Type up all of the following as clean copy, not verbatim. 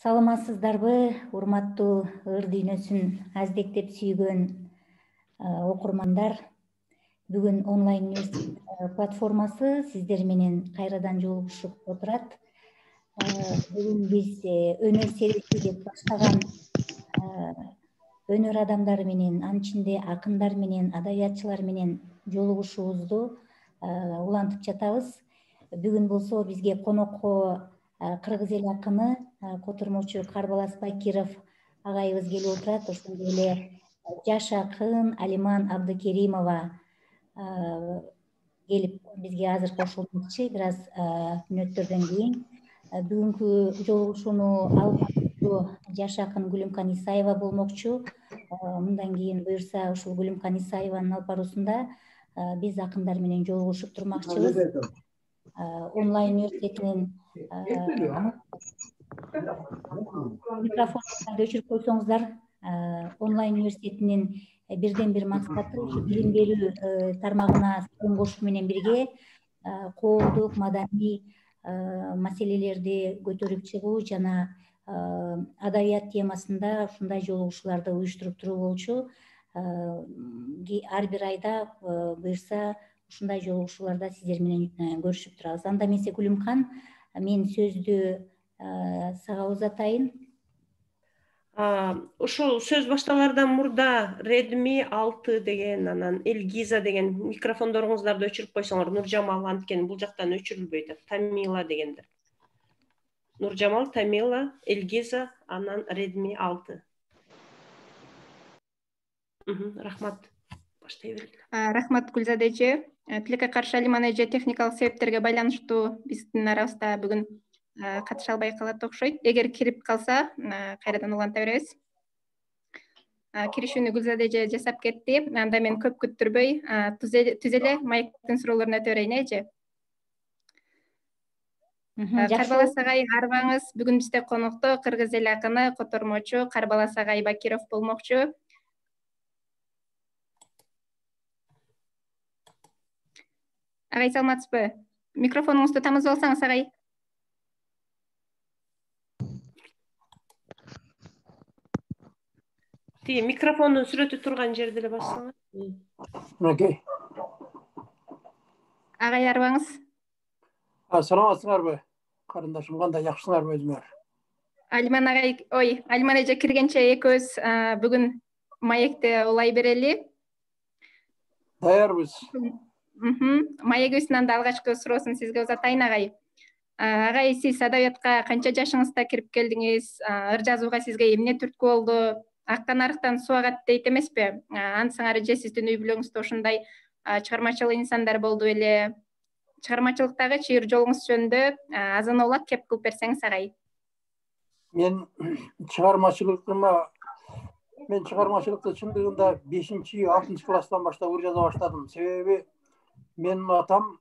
Саламатсыздарбы, урматтуу ыр дүйнөсүн аздектеп сүйгөн окурмандар. Бүгүн онлайн университет платформасы сиздер менен кайрадан жолугушуп отурат. Бүгүн биз өнөр сериси деп баштаган өнөр адамдары менен, анын ичинде акындар менен, адабиятчылар менен жолугушуубузду улантып жатабыз. Бүгүн болсо бизге конокко кыргыз эл акыны, котурмочу Карбалас Бакиров агайыбыз келип отурат. Ошондой эле жаш акын Алиман Абдыкеримова келип бизге азыр кошулмакчы, бир аз мүнөттөрдөн кийин. Бүгүнкү жолугушууну алып баруучу жаш акын Гүлүмкан Исаева болмокчу. Мындан кийин буюрса ушул Гүлүмкан Исаеванын алып баруусунда биз акындар менен жолугушуп турмакчыбыз. Онлайн университетинин микрофондорду өчүрүп койсоңуздар. Онлайн университетинин бирден бир максаты ушу билим берүү тармагына коң кошуу менен бирге коомдук, маданий маселелерди көтөрүп чыгуу жана адабият темасында ушундай жолугушууларды уюштуруп туруу болчу. Ар бир айда буюрса ушундай жолугушууларда сиздер менен көрүшүп турабыз. Анда эмесе Гүлүмкан, мен сөздү сага узатайын. Ошол сөз башталардан мурда Redmi 6 деген, анан Элгиза деген микрофондоруңуздарды өчүрүп койсоңор. Нуржамал анткени бул жактан өчүрүлбөйт. Тамила дегендер. Нуржамал, Тамила, Элгиза, анан Redmi 6. Рахмат. Баштай берели. Рахмат Гүлзада эже. Тилекке каршы Алиман эже техникалык себептерге байланыштуу биздин арабызда бүгүн катыша албай калат окшойт. Эгер кирип калса, кайрадан уланта беребиз. Киришүүнү Гүлзада эже жасап кетти. Анда мен көп күттүрбөй, түз эле майктын суроолоруна өтө берейин эже. Карбалас агай, арыбаңыз. Бүгүн бизде конокто кыргыз эл акыны, котормочу Карбалас агай Бакиров болмокчу. Агай, саламатсызбы? Микрофонуңузду тамызып алсаңыз, агай. Микрофондун сүрөтү турган жерде эле бассаңыз. Окей. Агай, арыбаңыз. Саламатсыңарбы? Карындашым, кандай жакшысыңарбы өзүңөр? Алиман агай, Алиман эже киргенче экөөбүз бүгүн маекти улай берели. Даярбыз. Маегибиздин анда алгачкы суроосун сизге узатайын, агай. Агай, сиз адабиятка канча жашыңызда кирип келдиңиз? Ыр жазууга сизге эмне түрткү болду? Актан арыктан суу агат дейт эмеспи? Ансыңар эже сиздин үй бүлөңүздө ушундай чыгармачыл инсандар болду беле? Чыгармачылыктагы чыйыр жолуңуз жөнүндө азын-аулак кеп кылып берсеңиз, агай. Мен чыгармачылыкты чындыгында 5-6 класстан баштап ыр жаза баштадым. Себеби менин атам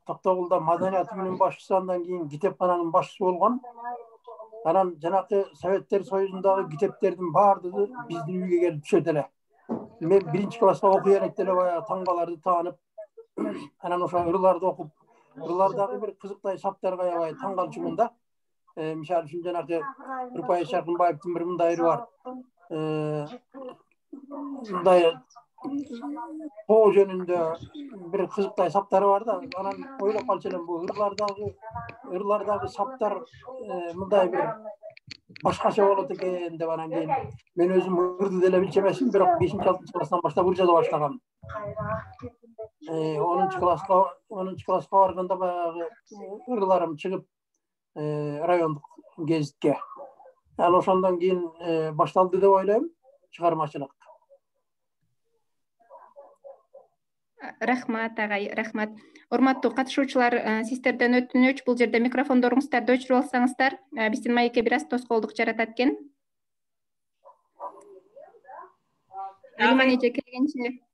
Токтогулда маданият үйүнүн башчысы, андан кийин китепкананын башчысы болгон. Анан жанакы Советтер Союзундагы китептердин баардыгы биздин үйгө келип түшөт эле. Мен 1-класска окуй элек эле баягы таңбаларды таанып, анан ошо ырларды окуп, ырлардагы бир кызыктай саптарга аябай таң калчумун да. Мисалы үчүн жанакы Рупай Шаркынбаевдин бир мындай ыйры бар. Мындай тоо жөнүндө бир кызыктай саптары бар да. Анан ойлоп калчу элем, бул ырлардагы саптар мындай бир башкача болот экен деп, анан кийин мен өзүм ырды деле билчү эмесмин, бирок 5-6 класстан баштап ыр жаза баштагам. 10 класска барганда баягы ырларым чыгып райондук гезитке. Ал ошондон кийин башталды деп ойлойм чыгармачылык. Рахмат, агай, рахмат. Урматтуу катышуучулар, сиздерден өтүнүч, бул жерде микрофондоруңуздарды өчүрүп алсаңыздар, биздин маекке бир аз тоскоолдук жаратат экен. Алиман эже келгенче.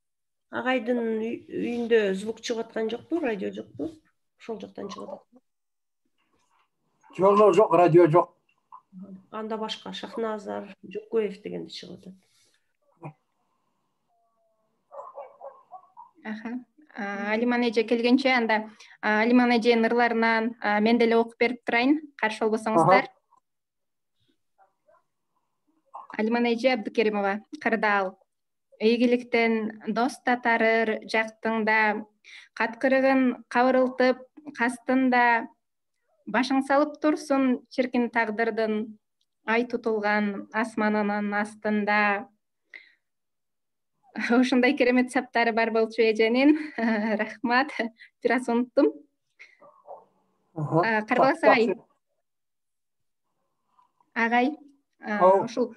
Агайдын үйүндө звук чыгып аткан жокпу, радио жокпу? Ошол жактан чыгып атат. Жок, радио жок. Анда башка Шахназар Жокуев дегенди чыгып атат. Алиман эже келгенче, анда Алиман эженин ырларынан мен деле окуп берип турайын, каршы болбосоңуздар. Алиман эже Абдыкеримова, Кырдаал. Ийгиликтен дос татарыр жактыңда, каткырыгын кабырылтып кастында, башың салып турсун чиркин тагдырдын, ай тутулган асманынын астында. Ушундай керемет саптары бар болчу эженин. Рахмат. Бир аз унуттум. Карбалас агай, ушул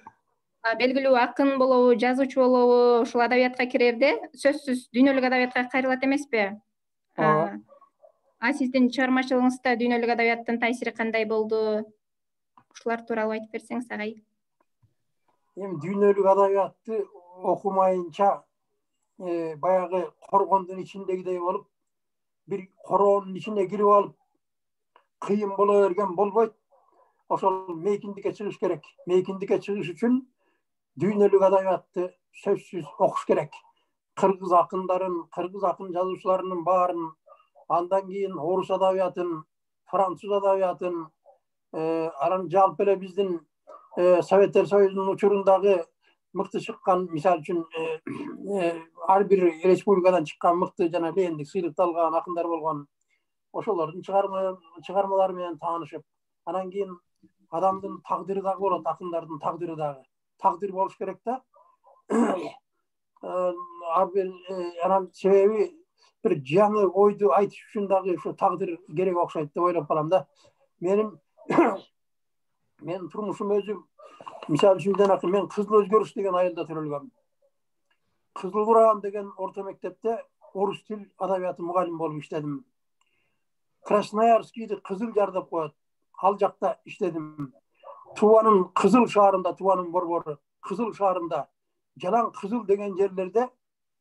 белгилүү акын болобу, жазуучу болобу, ушул адабиятка кирерде сөзсүз дүйнөлүк адабиятка кайрылат эмеспи? Сиздин чыгармачылыгыңызда дүйнөлүк адабияттын таасири кандай болду? Ушулар тууралуу айтып берсеңиз агай. Эми дүйнөлүк адабиятты окумайынча баягы коргондун ичиндегидей болуп, бир короонун ичине кирип алып, кыйын боло берген болбойт. Ошол мейкиндикке чыгыш керек. Мейкиндикке чыгыш үчүн дүйнөлүк адабиятты сөзсүз окуш керек. Кыргыз акындарын, кыргыз акын жазуучуларынын баарын, андан кийин орус адабиятын, француз адабиятын, анан жалпы эле биздин Советтер Союзунун учурундагы мыкты чыккан, мисалы үчүн ар бир республикадан чыккан мыкты жана лендик сыйлыкты алган акындар болгон. Ошолордун чыгармалары менен таанышып, анан кийин адамдын тагдыры дагы болот, акындардын тагдыры дагы. Тагдыр болуш керек да. Анан себеби бир жаңы ойду айтыш үчүн дагы ушу тагдыр керек окшойт деп ойлоп калам да. Менин турмушум өзү, мисалы үчүн жанакы мен Кызыл Өзгөрүш деген айылда төрөлгөм. Кызыл Кураган деген орто мектепте орус тил адабияты мугалим болуп иштедим. Красноярскийди Кызыл Жар деп коет. Ал жакта иштедим. Туванын Кызыл шаарында, Туванын борбору Кызыл шаарында, Жалаң Кызыл деген жерлерде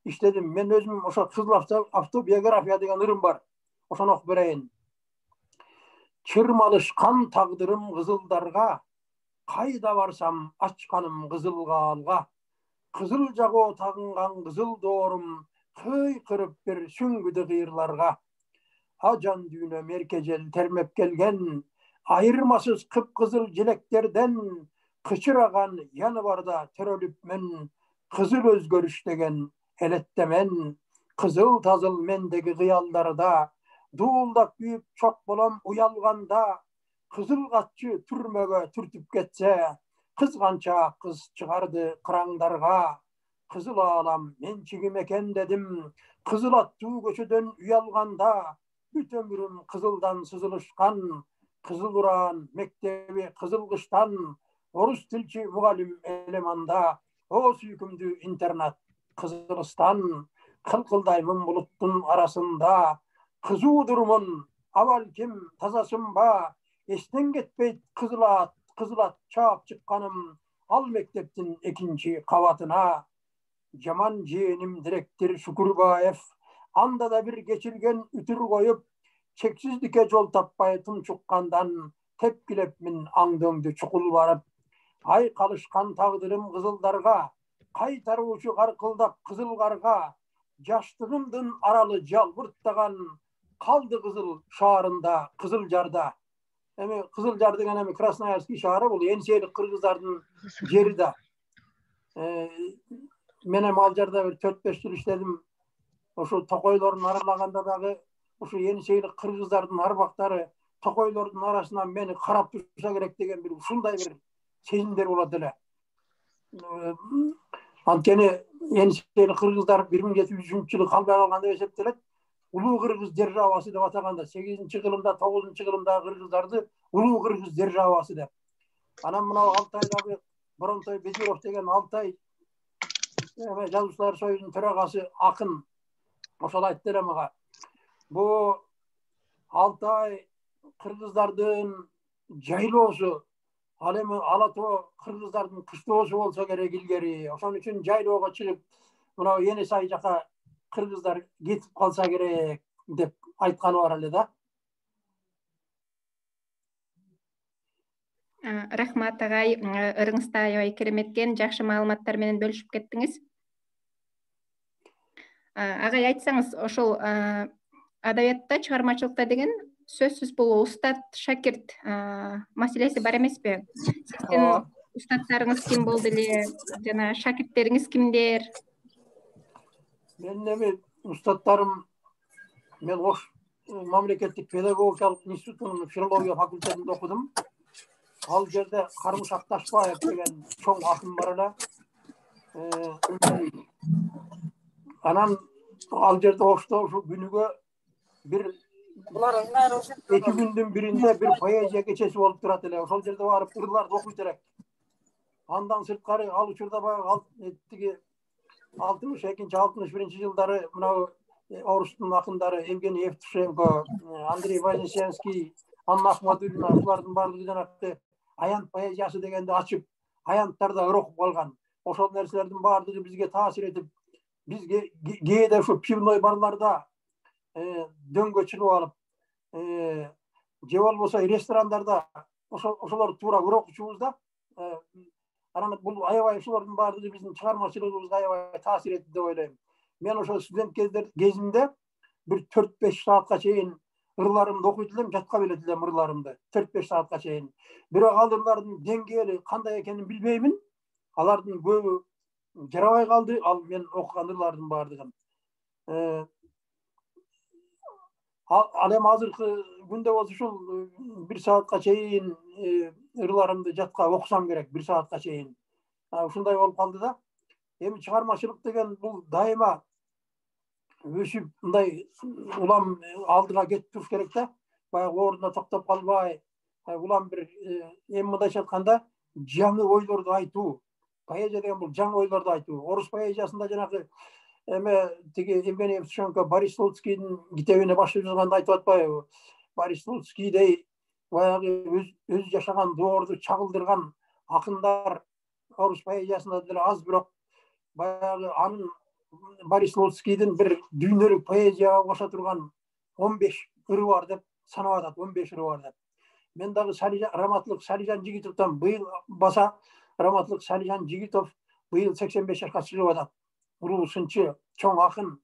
иштедим. Мен өзүм ошо Кызыл автобиография деген ырым бар. Ошону окуп берейин. Чырмалышкан тагдырым кызылдарга, кайда барсам ачканым кызыл каалга. Кызыл жагоо тагынган кызыл доорум, кыйкырып бир сүңгүдү кыйырларга. Ажан дүйнөм эркежел термеп келген, айырмасыз кыпкызыл желектерден, кычыраган яны барда төрөлүп мен, кызыл өзгөрүш деген элеттемен. Кызыл тазыл мендеги кыялдарда, дуулдап күйүп чок болом уялганда, кызыл катчы түрмөгө түртүп кетсе, кызганча кыз чыгарды кыраңдарга. Кызыл аалам менчигим экен дедим, кызыл аттуу көчөдөн уялганда, бүт өмүрүм кызылдан сызылышкан. Кызыл Кураган мектеби кызыл кыштан, орус тилчи мугалим элеманда, о сүйкүмдүү интернат Кызылстан. Кылкылдаймын булуттун арасында, кызуудурмун, абал ким тазасым ба, эстен кетпейт кызыл ат чаап чыкканым, ал мектептин экинчи кабатына. Жаман жээним директор Шукурбаев, анда да бир кечирген үтүр коюп, чексиздикке жол таппай тунчуккандан, тепкилепмин аңдөңдү чукул барып. Ай калышкан тагдырым кызылдарга, кайтаруучу каркылдап кызыл карга, жаштыгымдын аралы жалбырттаган, калды кызыл шаарында, Кызыл Жарда. Эми Кызыл Жар деген эми Красноярский шаары, бул энсейлик кыргыздардын жери да. Мен эми ал жерде бир 4-5 жыл иштедим. Ошо токойлордун аралаганда дагы ушу энсейлик кыргыздардын арбактары токойлордун арасынан мени карап турса керек деген бир ушундай бир сезимдер болот эле. Анткени энсейлик кыргыздар 1703-жылы калбай калган деп эсептелет. Улуу Кыргыз державасы деп атаганда 8-кылымда, 9-кылымдагы кыргыздарды Улуу Кыргыз державасы деп. Анан мына Алтайдагы Боронтой Безиров деген Алтай жазуучулар союзунун төрагасы акын ошол айтты эле мага. Бу Алтай кыргыздардын жайлоосу, ал эми Ала Тоо кыргыздардын кыштоосу болсо керек илгери. Ошон үчүн жайлоого чыгып, мына Енесай жака кыргыздар кетип калса керек деп айтканы бар эле да. Рахмат агай, ырыңызда аябай кереметкен, жакшы маалыматтар менен бөлүшүп кеттиңиз. Агай, айтсаңыз, ошол адабиятта, чыгармачылыкта деген сөзсүз бул устат шакирт маселеси бар эмеспи? Сиздин устаттарыңыз ким болду эле жана шакирттериңиз кимдер? Менин эми устаттарым, мен Ош мамлекеттик педагогикалык институтунун филология факультетинде окудум. Ал жерде Кармышак Ташбаев деген чоң акын бар эле. Анан ал жерде Ошто ушу күнүгө бир 2 күндүн биринде бир поэзия кечеси болуп турат эле. Ошол жерде барып ырларды окуйт элек. Андан сырткары ал учурда баягы тиги 62-61 жылдары мынау орустун акындары Евгений Евтушенко, Андрей Вознесенский, Анна Ахмадуллина ушулардын баардыгы жанагы аянт поэзиясы дегенди ачып, аянттарда ыр окуп калган. Ошол нерселердин баардыгы бизге таасир этип, бизге кээде ушу пивной барларда дөңгө чыгып алып, же болбосо ресторандарда ошолор туура ыр окучубуз да. Анан бул аябай ушулардын баардыгы биздин чыгармачылыгыбызга аябай таасир этти деп ойлойм. Мен ошол студент кезимде бир 4-5 саатка чейин ырларымды окуйт элем, жатка билет элем ырларымды 4-5 саатка чейин. Бирок ал ырлардын деңгээли кандай экенин билбеймин. Алардын көбү жарабай калды, ал мен окуган ырлардын баардыгын. Ал эми азыркы күндө болсо ушул 1 саатка чейин ырларымды жатка окусам керек, 1 саатка чейин. Ушундай болуп калды да. Эми чыгармачылык деген бул дайыма өсүп, мындай улам алдыга кетип туруш керек да. Баягы ордуна токтоп калбай, улам бир эми мындайча айтканда жаңы ойлорду айтуу. Поэзия деген бул жаңы ойлорду айтуу. Орус поэзиясында жанагы эме тиги Евгений Евтушенко Борис Слуцкийдин китебине баштап жазганда айтып атпайбы? Борис Слуцкийдей баягы өз жашаган доорду чагылдырган акындар орус поэзиясында деле аз, бирок баягы анын Борис Слуцкийдин бир дүйнөлүк поэзияга кошо турган 15 ыры бар деп санап атат, 15 ыры бар деп. Мен дагы Раматлык Салижан Жигитовдон быйыл баса, Раматлык Салижан Жигитов быйыл 85 жашка чыгып атат. Улуу сынчы, чоң акын.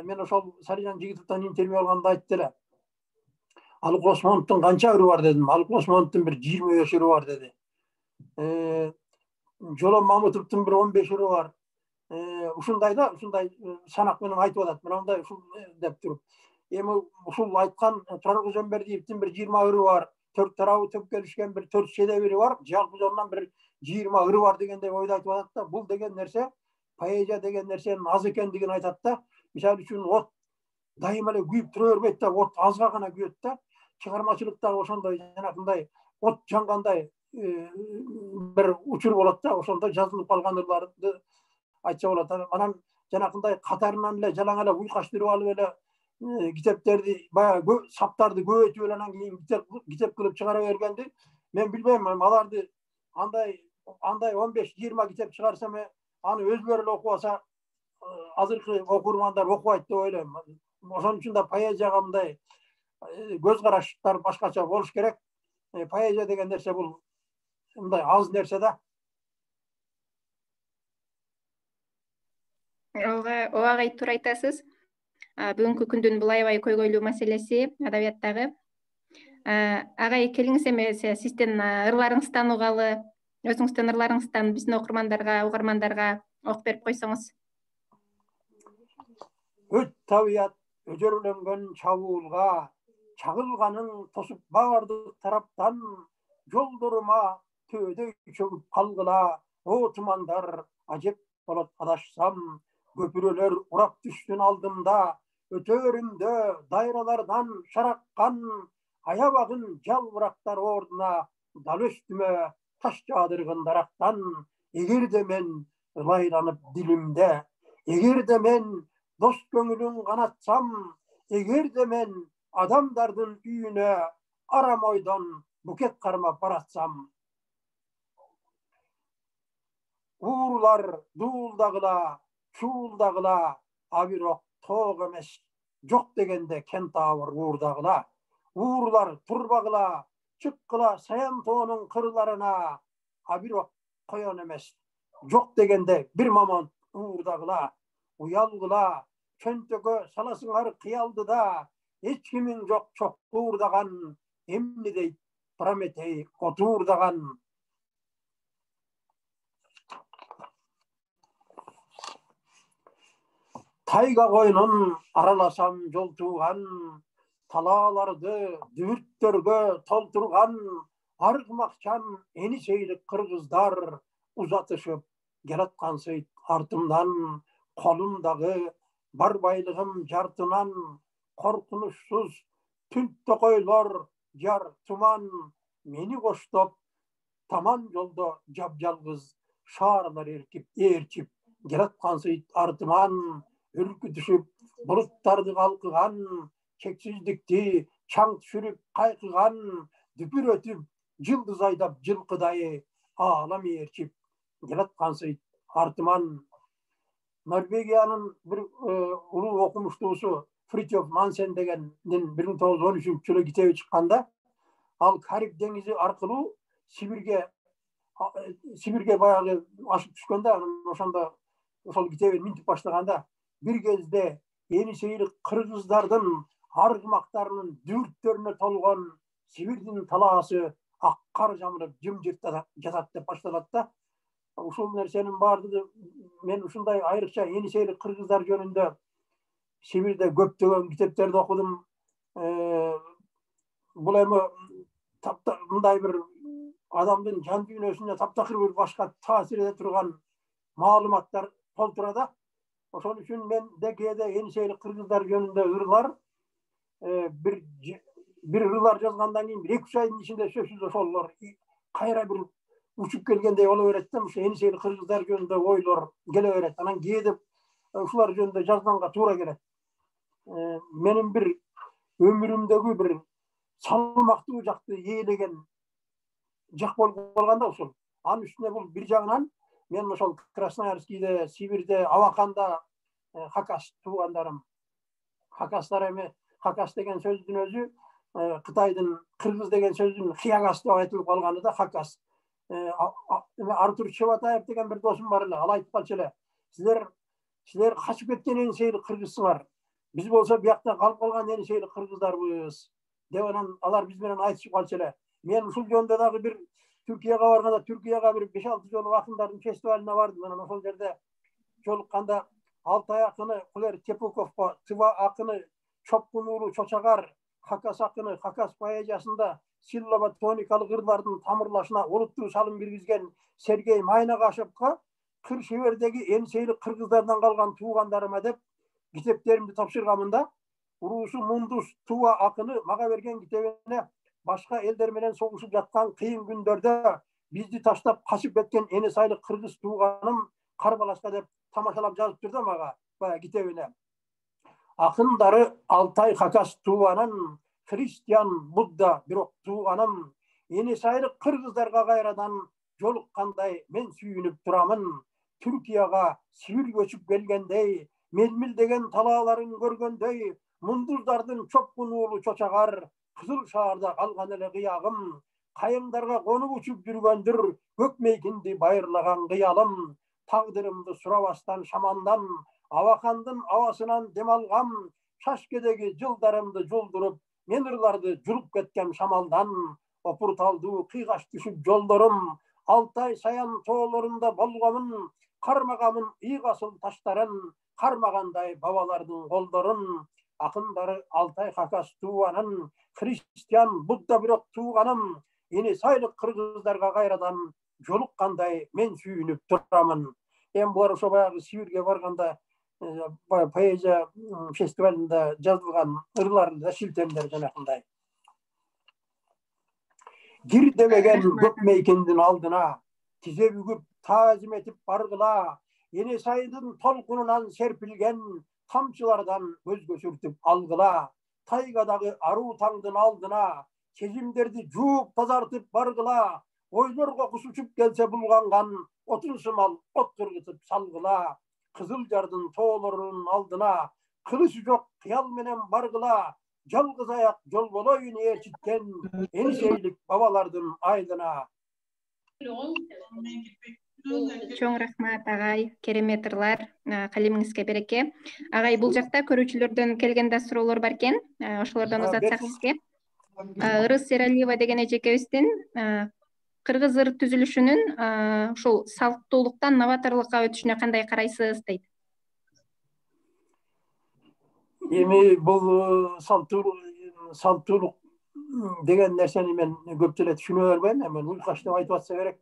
Мен ошол Салижан Жигитовдон интервью алганда айтты эле. Алык Осмоновдун канча ыры бар дедим. Алык Осмоновдун бир 25 ыры бар деди. Жолон Мамытовдун бир 15 ыры бар. Ушундай да, ушундай санак менен айтып атат. Мындай ушул деп туруп. Эми ушул айткан Турар Кожомбердиевдин бир 20 ыры бар. 4 тарабы төп келишкен бир 4 шедеври бар. Жалпы жонунан бир 20 ыры бар дегендей ойду айтып атат да. Бул деген нерсе, поэзия деген нерсенин аз экендигин айтат да. Мисалы үчүн от дайыма эле күйүп тура бербейт да, от азга гана күйөт да. Чыгармачылыкта ошондой жанагындай от жангандай бир учур болот да. Ошондо жазылып калган ырларды айтса болот. Анан жанагындай катарынан эле жалаң эле уйкаштырып алып эле китептерди баягы саптарды көбөйтүп эле анан кийин китеп кылып чыгара бергенди мен билбейм. Аларды андай 15-20 китеп чыгарса, аны өзлөрү эле окуп алса, азыркы окурмандар окубайт деп ойлойм. Ошон үчүн да поэзияга мындай көз караштар башкача болуш керек. Поэзия деген нерсе бул мындай аз нерсе да. Ооба агай, туура айтасыз. Бүгүнкү күндүн бул аябай көйгөйлүү маселеси адабияттагы. Агай, келиңиз эми сиздин ырларыңызды таанугалы, өзүңүздүн ырларыңыздан биздин окурмандарга, угармандарга окуп берип койсоңуз. Өт табият өжөрүлөнгөн чабуулга, чагылганың тосуп бардык тараптан, жолдорума төөдөй чөгүп калгыла, о тумандар ажеп болот адашсам, көпүрөлөр урап түштүн алдымда, өтөрүмдө дайралардан шараккан, аябагын жалбырактар ордуна, дал үстүмө таш жаадыргын дарактан, эгерде мен ылайланып дилимде, эгерде мен дос көңүлүн канатсам, эгерде мен адамдардын үйүнө арам ойдон букет кармап баратсам. Уурулар дуулдагыла, шуулдагыла, а бирок тоог эмес, жок дегенде кентавр уурдагыла. Уурулар турбагыла, чыккыла саян тоонун кырларына, а бирок коен эмес, жок дегенде бир момент уурдагыла. Уялгыла, чөнтөгө саласыңар кыялды да, эч кимиң жок чок уурдаган, эмне дейт Прометей отуурдаган. Тайга койнун араласам жол туган, талааларды дүрттөргө толтурган, аргымакчан эни сейлик кыргыздар узатышып келаткансыйт артымдан. Колумдагы бар байлыгым жартынан, коркунучсуз түнттө койлор жар туман, мени коштоп таман жолдо жап-жалгыз шаарлар ээрчип келаткансыйт артыман. Үркү түшүп булуттарды калкыган, чексиздикти чаң түшүрүп кайкыган, дүпүр өтүп жылдыз айдап жылкыдай аалам ээрчип келаткансыйт артыман. Норвегиянын бир улуу окумуштуусу Фритьоф Нансен дегендин 1913-жылы китеби чыкканда, ал Кариб деңизи аркылуу Сибирге баягы ашып түшкөндө, ошондо ошол китебин минтип баштаганда, bir кезде эни сейлик кыргыздардын аргымактарынын дүрттөрүнө толгон Сибирдин талаасы ак кар жамырып жымжырт жатат деп башталат да. Ушул нерсенин баардыгы мен ушундай айрыкча эни сейлик кыргыздар жөнүндө Сибирде көптөгөн китептерди окудум. Бул эми мындай бир адамдын жан дүйнөсүнө таптакыр бир башка таасир эте турган маалыматтар толтурат. Ошон үчүн мен декеде эни сейлик кыргыздар жөнүндө ырлар бир ырлар жазгандан кийин 1-2 айдын ичинде сөзсүз ошолор кайра бир учуп келгендей боло берет да. Ошо эни сейлик кыргыздар жөнүндө ойлор келе берет. Анан кээде ушулар жөнүндө жазганга туура келет. Менин бир өмүрүмдөгү бир салмактуу жакты ээлеген жак болуп калган да ушул. Анын үстүнө бул бир жагынан мен ошол Красноярскийде, Сибирде, Абаканда хакас туугандарым. Хакастар эми хакас деген сөздүн өзү Кытайдын кыргыз деген сөздүн хиягас деп айтылып калганы да хакас. Артур Чеватаев деген бир досум бар эле, ал айтып калчу эле. Силер качып кеткен эни сейлик кыргызсыңар. Биз болсо биякта калып калган эни сейлик кыргыздарбыз деп анан алар биз менен айтышып калчу эле. Мен ушул жөнүндө дагы бир Түркияга барганда, Түркияга бир 5-6 жолу акындардын фестивалине бардым. Анан ошол жерде жолукканда Алтай акыны Кулер Тепуковго, Тыва акыны Чопкун уулу Чочагар, Хакас акыны Хакас поэзиясында силлаба тоникалык ырлардын тамырлашына олуттуу салым киргизген Сергей Майнагашевго кыр шебердеги эни сейлик кыргыздардан калган туугандарыма деп китептеримди тапшырганмын да. Уруусу Мундус Тува акыны мага берген китебине башка элдер менен согушуп жаткан кыйын күндөрдө бизди таштап качып кеткен эни сайлык кыргыз тууганым Карбалашка деп тамашалап жазыптыр да мага баягы китебине. Акындары Алтай Хакас тууганын, Христиан Будда бирок тууганым, эни сайлык кыргыздарга кайрадан жолуккандай мен сүйүнүп турамын. Түркияга Сибир көчүп келгендей, мелмилдеген талааларын көргөндөй, мундуздардын Чопкун уулу Чочагар, Кызыл шаарда калган эле кыягым, кайыңдарга конуп учуп жүргөндүр, көкмейкинди байырлаган кыялым, тагдырымды сурабастан шамандан, Абакандын абасынан дем алгам, Шашкедеги жылдарымды жолдуруп, мен ырларды журуп кеткем шамалдан, опурталдуу кыйгаш түшүп жолдорум, Алтай Саян тоолорунда болгомун, кармагамын ыйгасыл таштарын, кармагандай бабалардын колдорун. Акындары Алтай Хакас тууганын, Христиан Будда бирок тууганым, эни сайлык кыргыздарга кайрадан жолуккандай мен сүйүнүп турамын. Эми булар ошо баягы Сибирге барганда поэзия фестивалында жазылган ырларды да шилтемдер жанакындай. Кир демеген көкмейкендин алдына, тизе бүгүп таазим этип баргыла, эни сайдын толкунунан серпилген тамчылардан көзгө сүртүп алгыла, тайгадагы аруу таңдын алдына, сезимдерди жууп тазартып баргыла, ойлорго куш учуп келсе булганган, отун сымал от кыргызып салгыла, кызыл жардын тоолорунун алдына, кылычы жок кыял менен баргыла, жалгыз аяк жол болоюн ээрчиткен эни сейлик бабалардын айдына. Чоң рахмат агай, керемет ырлар, калемиңизге береке. Агай, бул жакта көрүүчүлөрдөн келген да суроолор бар экен, ошолордон узатсак сизге. Ырыс Сералиева деген эжекебиздин кыргыз ыр түзүлүшүнүн ушул салттуулуктан новаторлукка өтүшүнө кандай карайсыз дейт. Эми бул салттуулук деген нерсени мен көп деле түшүнө бербейм. Эми уйкаш деп айтып атса керек.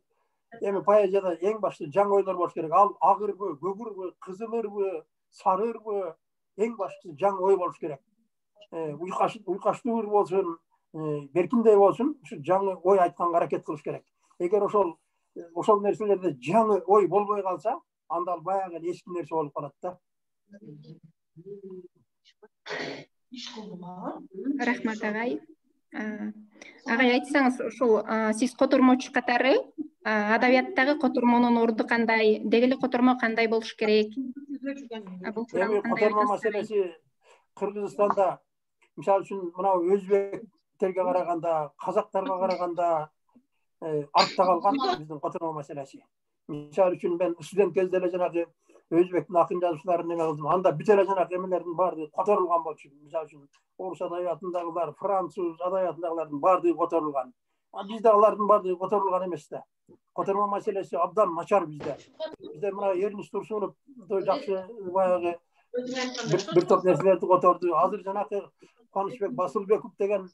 Эми поэзияда эң башта жаңы ойлор болуш керек. Ал агырбы, көгүрбү, кызылырбы, сарырбы, эң башкысы жаңы ой болуш керек. Уйкаштуу болсун, беркиндей болсун, ушу жаңы ой айтканга аракет кылыш керек. Эгер ошол нерселерде жаңы ой болбой калса, анда ал баягы эски нерсе болуп калат да. Рахмат агай. Агай айтсаңыз, ушул сиз котормочу катары адабияттагы котормонун орду кандай, деги эле котормо кандай болуш керек? Эми котормо маселеси Кыргызстанда мисалы үчүн мына өзбектерге караганда, казактарга караганда артта калган биздин котормо маселеси. Мисалы үчүн мен студент кезде эле жанагы өзбектин акын жазуучуларын неме кылдым. Анда бүт эле жанагы эмелердин баардыгы которулган болчу. Мисалы үчүн орус адабиятындагылар, француз адабиятындагылардын баардыгы которулган. Бизде алардын баардыгы которулган эмес да. Котормо маселеси абдан начар bizde. Bizde мына Эрнис Турсунов жакшы баягы бир топ нерселерди которду. Азыр жанагы Канычбек Басылбеков деген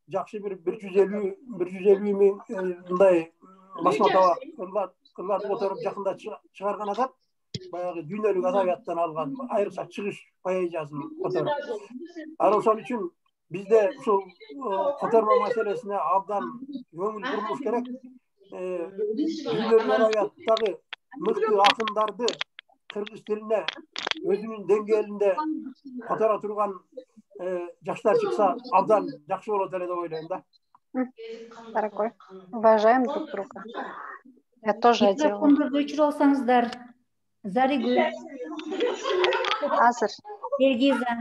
жакшы бир 150 миң мындай басма таба кырларды которуп жакында чыгарган адам. Баягы дүйнөлүк адабияттан алган айрыкча чыгыш поэзиясын которуп. Ал ошон үчүн бизде ушул котормо маселесине абдан көңүл бурулуш керек. Dünyanın adabiyatdагы мыкты акындарды кыргыз тилине өзүнүн деңгээлинде котора турган жаштар чыкса абдан жакшы болот эле деп ойлойм да. Дорогой, уважаем друг друга. Я тоже делаю. Микрофондорду өчүрүп алсаңыздар. Заригүл. Азыр. Элгиза.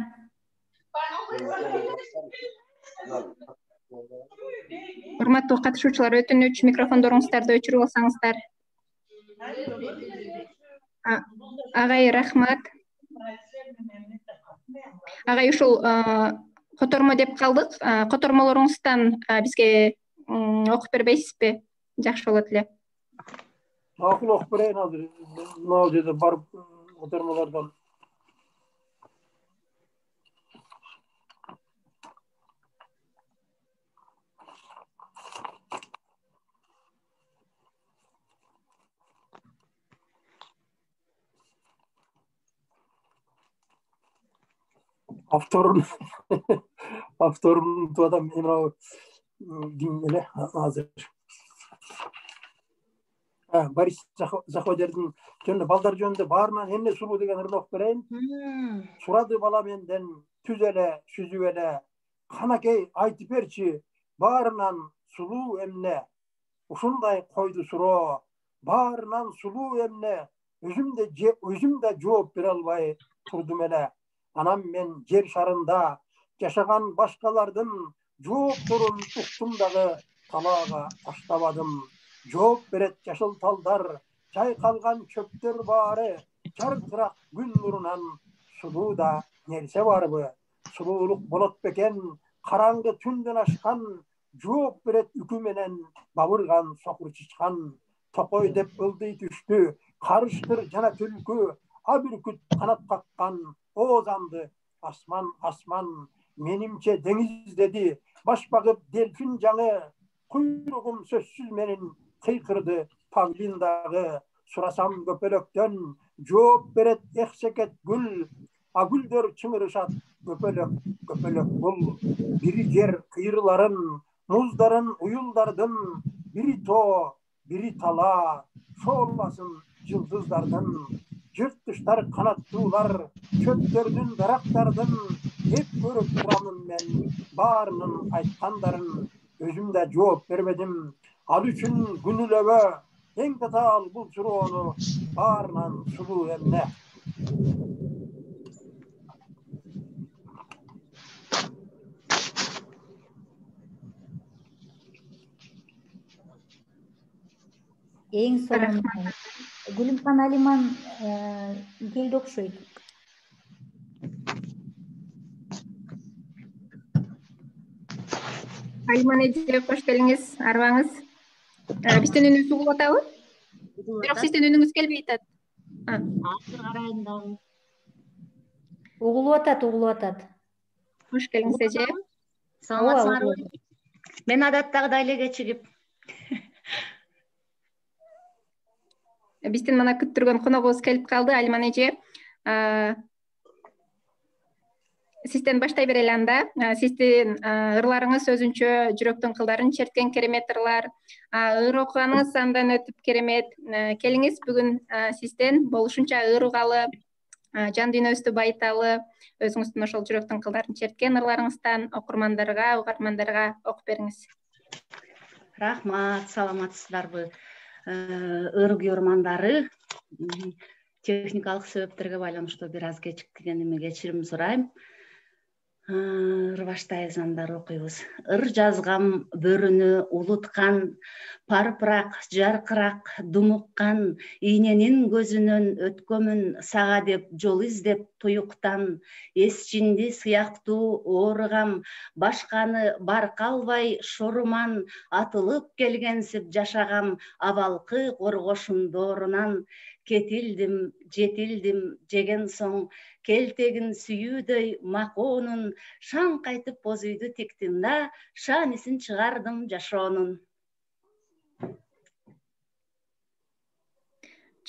Урматтуу катышуучулар, өтүнүч микрофондоруңуздарды өчүрүп алсаңыздар. Агай, рахмат. Агай, ушул котормо деп калдык. Котормолоруңуздан бизге окуп бербейсизби? Жакшы болот эле. Макул окуп берейин азыр. Мына жерде барып котормолордон. Авторун туадам мына эле азыр. Борис Заходердин жөнүндө балдар жөнүндө баарынан эмне сулуу деген ырын окуп берейин. Сурады бала менден түз эле, сүзүп эле, канакей айтып берчи, баарынан сулуу эмне? Ушундай койду суроо, баарынан сулуу эмне? Өзүм да жооп бере албай турдум эле. Анам мен жер шарында жашаган башкалардын жоопторун уктум дагы талаага таштабадым. Жооп берет жашыл талдар, жайкалган чөптөр баары, жаркырак күн нурунан сулуу да нерсе барбы? Сулуулук болот бекен, караңгы түндөн ашкан, жооп берет үкү менен бабырган сокур чычкан. Токой деп ылдый түштү, карышкыр жана түлкү, абүркүт канат каккан, оозанды асман, менимче деңиз деди, баш багып дельфин жаңы, куйругум сөзсүз менин кыйкырды павлин дагы. Сурасам көпөлөктөн, жооп берет эксекет гүл, а гүлдөр чыңырышат көпөлөк бул. Бири жер кыйрыларын, муздарын уюлдардын, бири тоо, бири тала, шооласын жылдыздардын. Жырткычтар канаттуулар, чөптөрдүн, дарактардын, эп көрүп турамын мен баарынын айткандарын. Өзүм да жооп бербедим, ал үчүн күнүлөбө, эң татаал бул суроону, баарынан сулуу эмне? Эң сонун Гүлүмкан Алиман келди окшойт. Алиман эже, кош келиңиз, арыбаңыз. Биздин үнүбүз угулуп атабы? Бирок сиздин үнүңүз келбей атат. Угулуп атат. Хош келиңиз эже. Саламатсыңарбы? Мен адаттагыдай эле кечигип. Биздин мына күттүргөн коногубуз келип калды, Алиман эже. Сизден баштай берели анда. Сиздин ырларыңыз өзүнчө жүрөктүн кылдарын черткен керемет ырлар. Ыр окуганыңыз андан өтүп керемет. Келиңиз бүгүн сизден болушунча ыр угалы, жан дүйнөбүздү байыталы, өзүңүздүн ошол жүрөктүн кылдарын черткен ырларыңыздан окурмандарга, угармандарга окуп бериңиз. Рахмат, саламатсыздарбы? Ыр күйөрмандары, техникалык себептерге байланыштуу бир аз кечиккениме кечирим сурайм. Ыр баштайбыз, андан окуйбуз. Ыр жазгам бөрүнү улуткан, парпырак, жаркырак, думуккан, ийненин көзүнөн өткөмүн сага деп жол издеп туюктан, эсчинди сыяктуу ооругам, башканы баркалбай шоруман, атылып келгенсип жашагам, абалкы коргошун доорунан, кетилдим, жетилдим, жеген соң, келтегин сүйүүдөй макоонун, шаң кайтып боз үйдү тиктим да, шаанисин чыгардым жашоонун.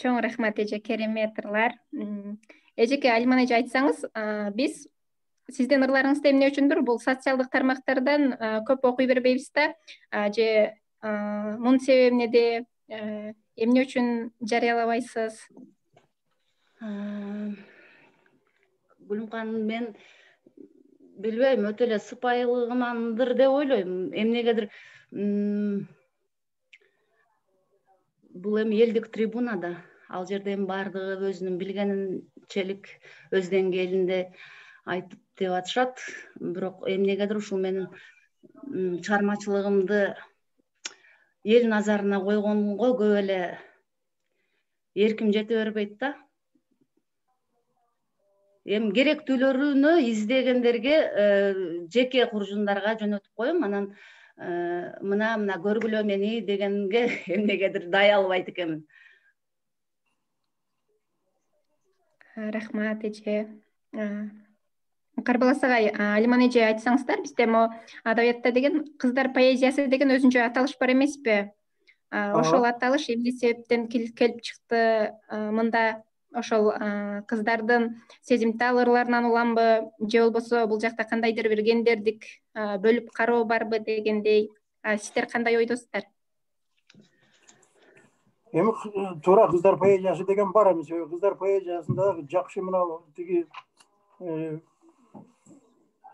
Чоң рахмат эже, керемет ырлар. Эжеке, Алиман эже, айтсаңыз, биз сиздин ырларыңызды эмне үчүндүр бул социалдык тармактардан көп окуй бербейбиз да, же мунун себеби эмнеде, эмне үчүн жарыялабайсыз? Гүлүм ханым, мен билбейм, өтө эле сыпайылыгымандыр деп ойлойм. Эмнегедир бул эми элдик трибунада, ал жерде эми баардыгы өзүнүн билгенинчелик өз деңгээлинде айтып деп атышат. Бирок эмнегедир ушул менин чыгармачылыгымды эл назарына койгонго көп эле эрким жете бербейт да. Эми керектүүлөрүнө издегендерге, жеке куржундарга жөнөтүп коем, анан мына көргүлө мени дегенге эмнегедир дай албайт экенмин. Рахмат эже. Карбалас агай, Алиман эже, айтсаңыздар, бизде мо адабиятта деген кыздар поэзиясы деген өзүнчө аталыш бар эмеспи? Ошол аталыш эмне себептен келип чыкты? Мында ошол кыздардын сезимтал ырларынан уламбы, же болбосо бул жакта кандайдыр бир гендердик бөлүп кароо барбы дегендей, сиздер кандай ойдосуздар? Эми туура кыздар поэзиясы деген бар эмес. Кыздар поэзиясында жакшы мына тиги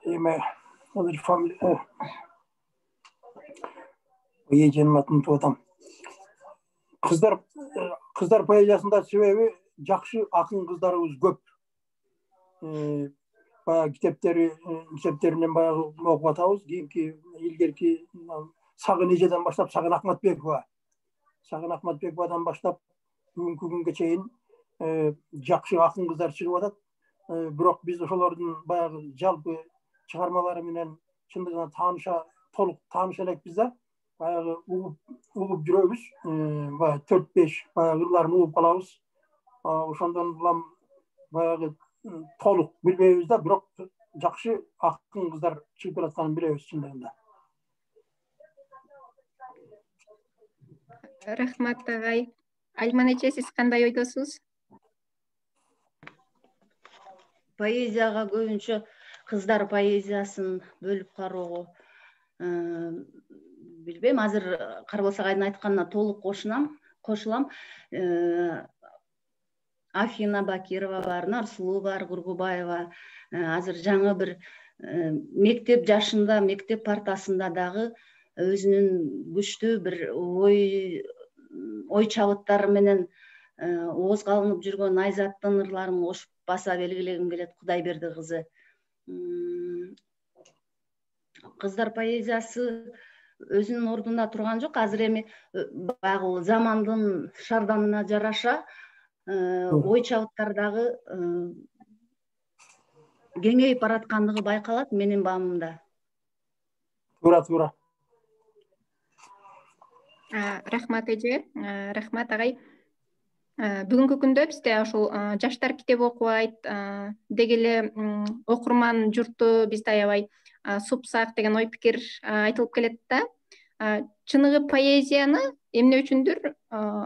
эме эженин атын унутуп атам. Кыздар поэзиясында себеби жакшы акын кыздарыбыз көп. Баягы китептеринен баягы окуп атабыз. Кийинки илгерки Сагын эжеден баштап Сагын Акматбековадан баштап бүгүнкү күнгө чейин жакшы акын кыздар чыгып атат. Бирок биз ошолордун баягы жалпы чыгармалары менен чындыгында толук тааныша элекпиз да. Баягы угуп жүрөбүз. Баягы 4-5 баягы ырларын угуп калабыз. Ошондон улам баягы толук билбейбиз да, бирок жакшы акын кыздар чыгып жатканын билебиз чындыгында. Рахмат агай. Алиман эже, сиз кандай ойдосуз? Поэзияга көбүнчө кыздар поэзиясын бөлүп кароого билбейм, азыр Карбалас агайдын айтканына толук кошулам. Афина Бакирова бар, Нарсулуу бар, Кургубаева. Азыр жаңы бир мектеп жашында, мектеп партасында дагы өзүнүн күчтүү бир ой чабыттары менен ооз калынып жүргөн Айзаттын ырларын кошуп баса белгилегим келет. Кудайберди кызы. Кыздар поэзиясы өзүнүн ордунда турган жок. Азыр эми баягы замандын шарданына жараша ой чабыттар дагы кеңейип бараткандыгы байкалат менин баамымда. Туура. Рахмат эже, рахмат агай. Бүгүнкү күндө бизде ошол жаштар китеп окубайт деги эле окурман журту бизде аябай супсак деген ой пикир айтылып келет да. Чыныгы поэзияны эмне үчүндүр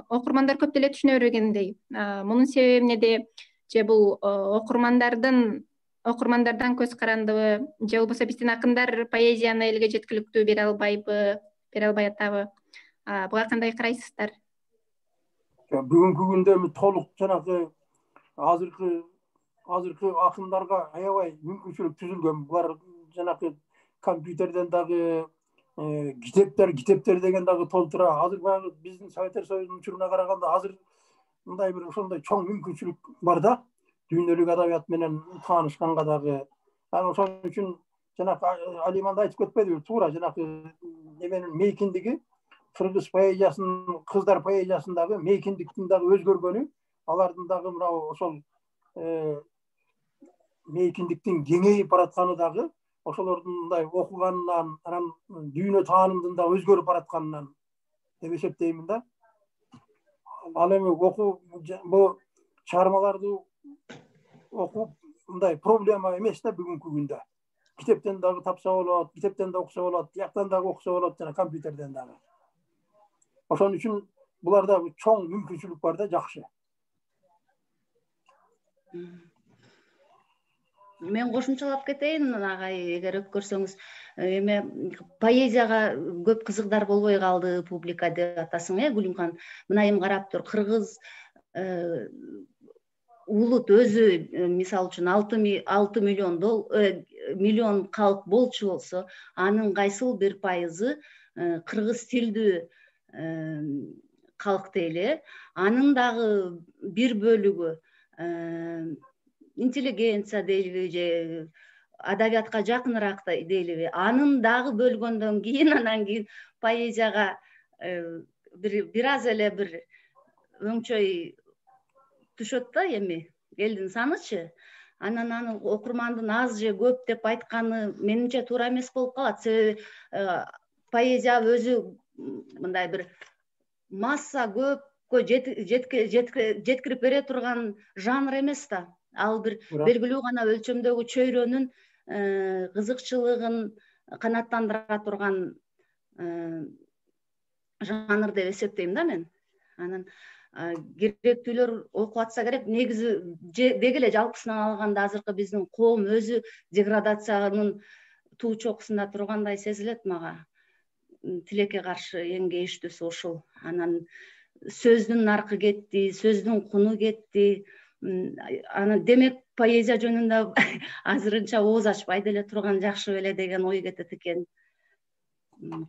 окурмандар көп деле түшүнө бербегендей. Мунун себеби эмнеде? Же бул окурмандардан көз карандыбы, же болбосо биздин акындар поэзияны элге жеткиликтүү бере албайбы, бере албай атабы? Буга кандай карайсыздар? Бүгүнкү күндө толук жанагы азыркы акындарга аябай мүмкүнчүлүк түзүлгөн. Булар жанагы компьютерден дагы китептер деген дагы толтура. Азыр баягы биздин Советтер Союзунун учуруна караганда азыр мындай бир ошондой чоң мүмкүнчүлүк бар да. Дүйнөлүк адабият менен таанышканга дагы. Анан ошон үчүн жанагы Алиман да айтып кетпедиби? Туура жанагы неменин мейкиндиги кыргыз поэзиясынын, кыздар поэзиясындагы мейкиндиктин дагы өзгөргөнү, алардын дагы мынау ошол мейкиндиктин кеңейип баратканы дагы ошолордун мындай окуганынан, анан дүйнө таанымдын да өзгөрүп баратканынан деп эсептеймин да. Ал эми бул чыгармаларды окуп мындай проблема эмес да бүгүнкү күндө. Китептен дагы тапса болот, китептен да окуса болот, тияктан дагы окуса болот, жана компьютерден дагы. Ошон үчүн буларда чоң мүмкүнчүлүк бар да, жакшы. Мен кошумчалап кетейин агай, эгер өпкөрсөңүз. Эме поэзияга көп кызыктар болбой калды публика деп атасың, Гүлүмкан. Мына эми карап тур, кыргыз улут өзү мисалы үчүн 6 миллион калк болчу болсо, анын кайсыл бир пайызы кыргыз тилдүү калк дейли. Анын дагы бир бөлүгү интеллигенция дейли же адабиятка жакыныраак дейли. Анын дагы бөлгөндөн кийин, анан кийин поэзияга бир аз эле бир өңчөй түшөт да, эми элдин санычы. Анан аны окурмандын аз же көп деп айтканы менимче туура эмес болуп калат. Себеби поэзия өзү мындай бир масса көпкө жеткирип бере турган жанр эмес да. Ал бир белгилүү гана өлчөмдөгү чөйрөнүн кызыкчылыгын канааттандыра турган жанр деп эсептейм да мен. Анан керектүүлөр окуп атса керек. Негизи деги эле жалпысынан алганда азыркы биздин коом өзү деградациянын туу чокусунда тургандай сезилет мага. Тилекке каршы эң кейиштүүсү ушул. Анан сөздүн наркы кетти, сөздүн куну кетти. Анан демек поэзия жөнүндө азырынча ооз ачпай деле турган жакшы беле деген ой кетет экен.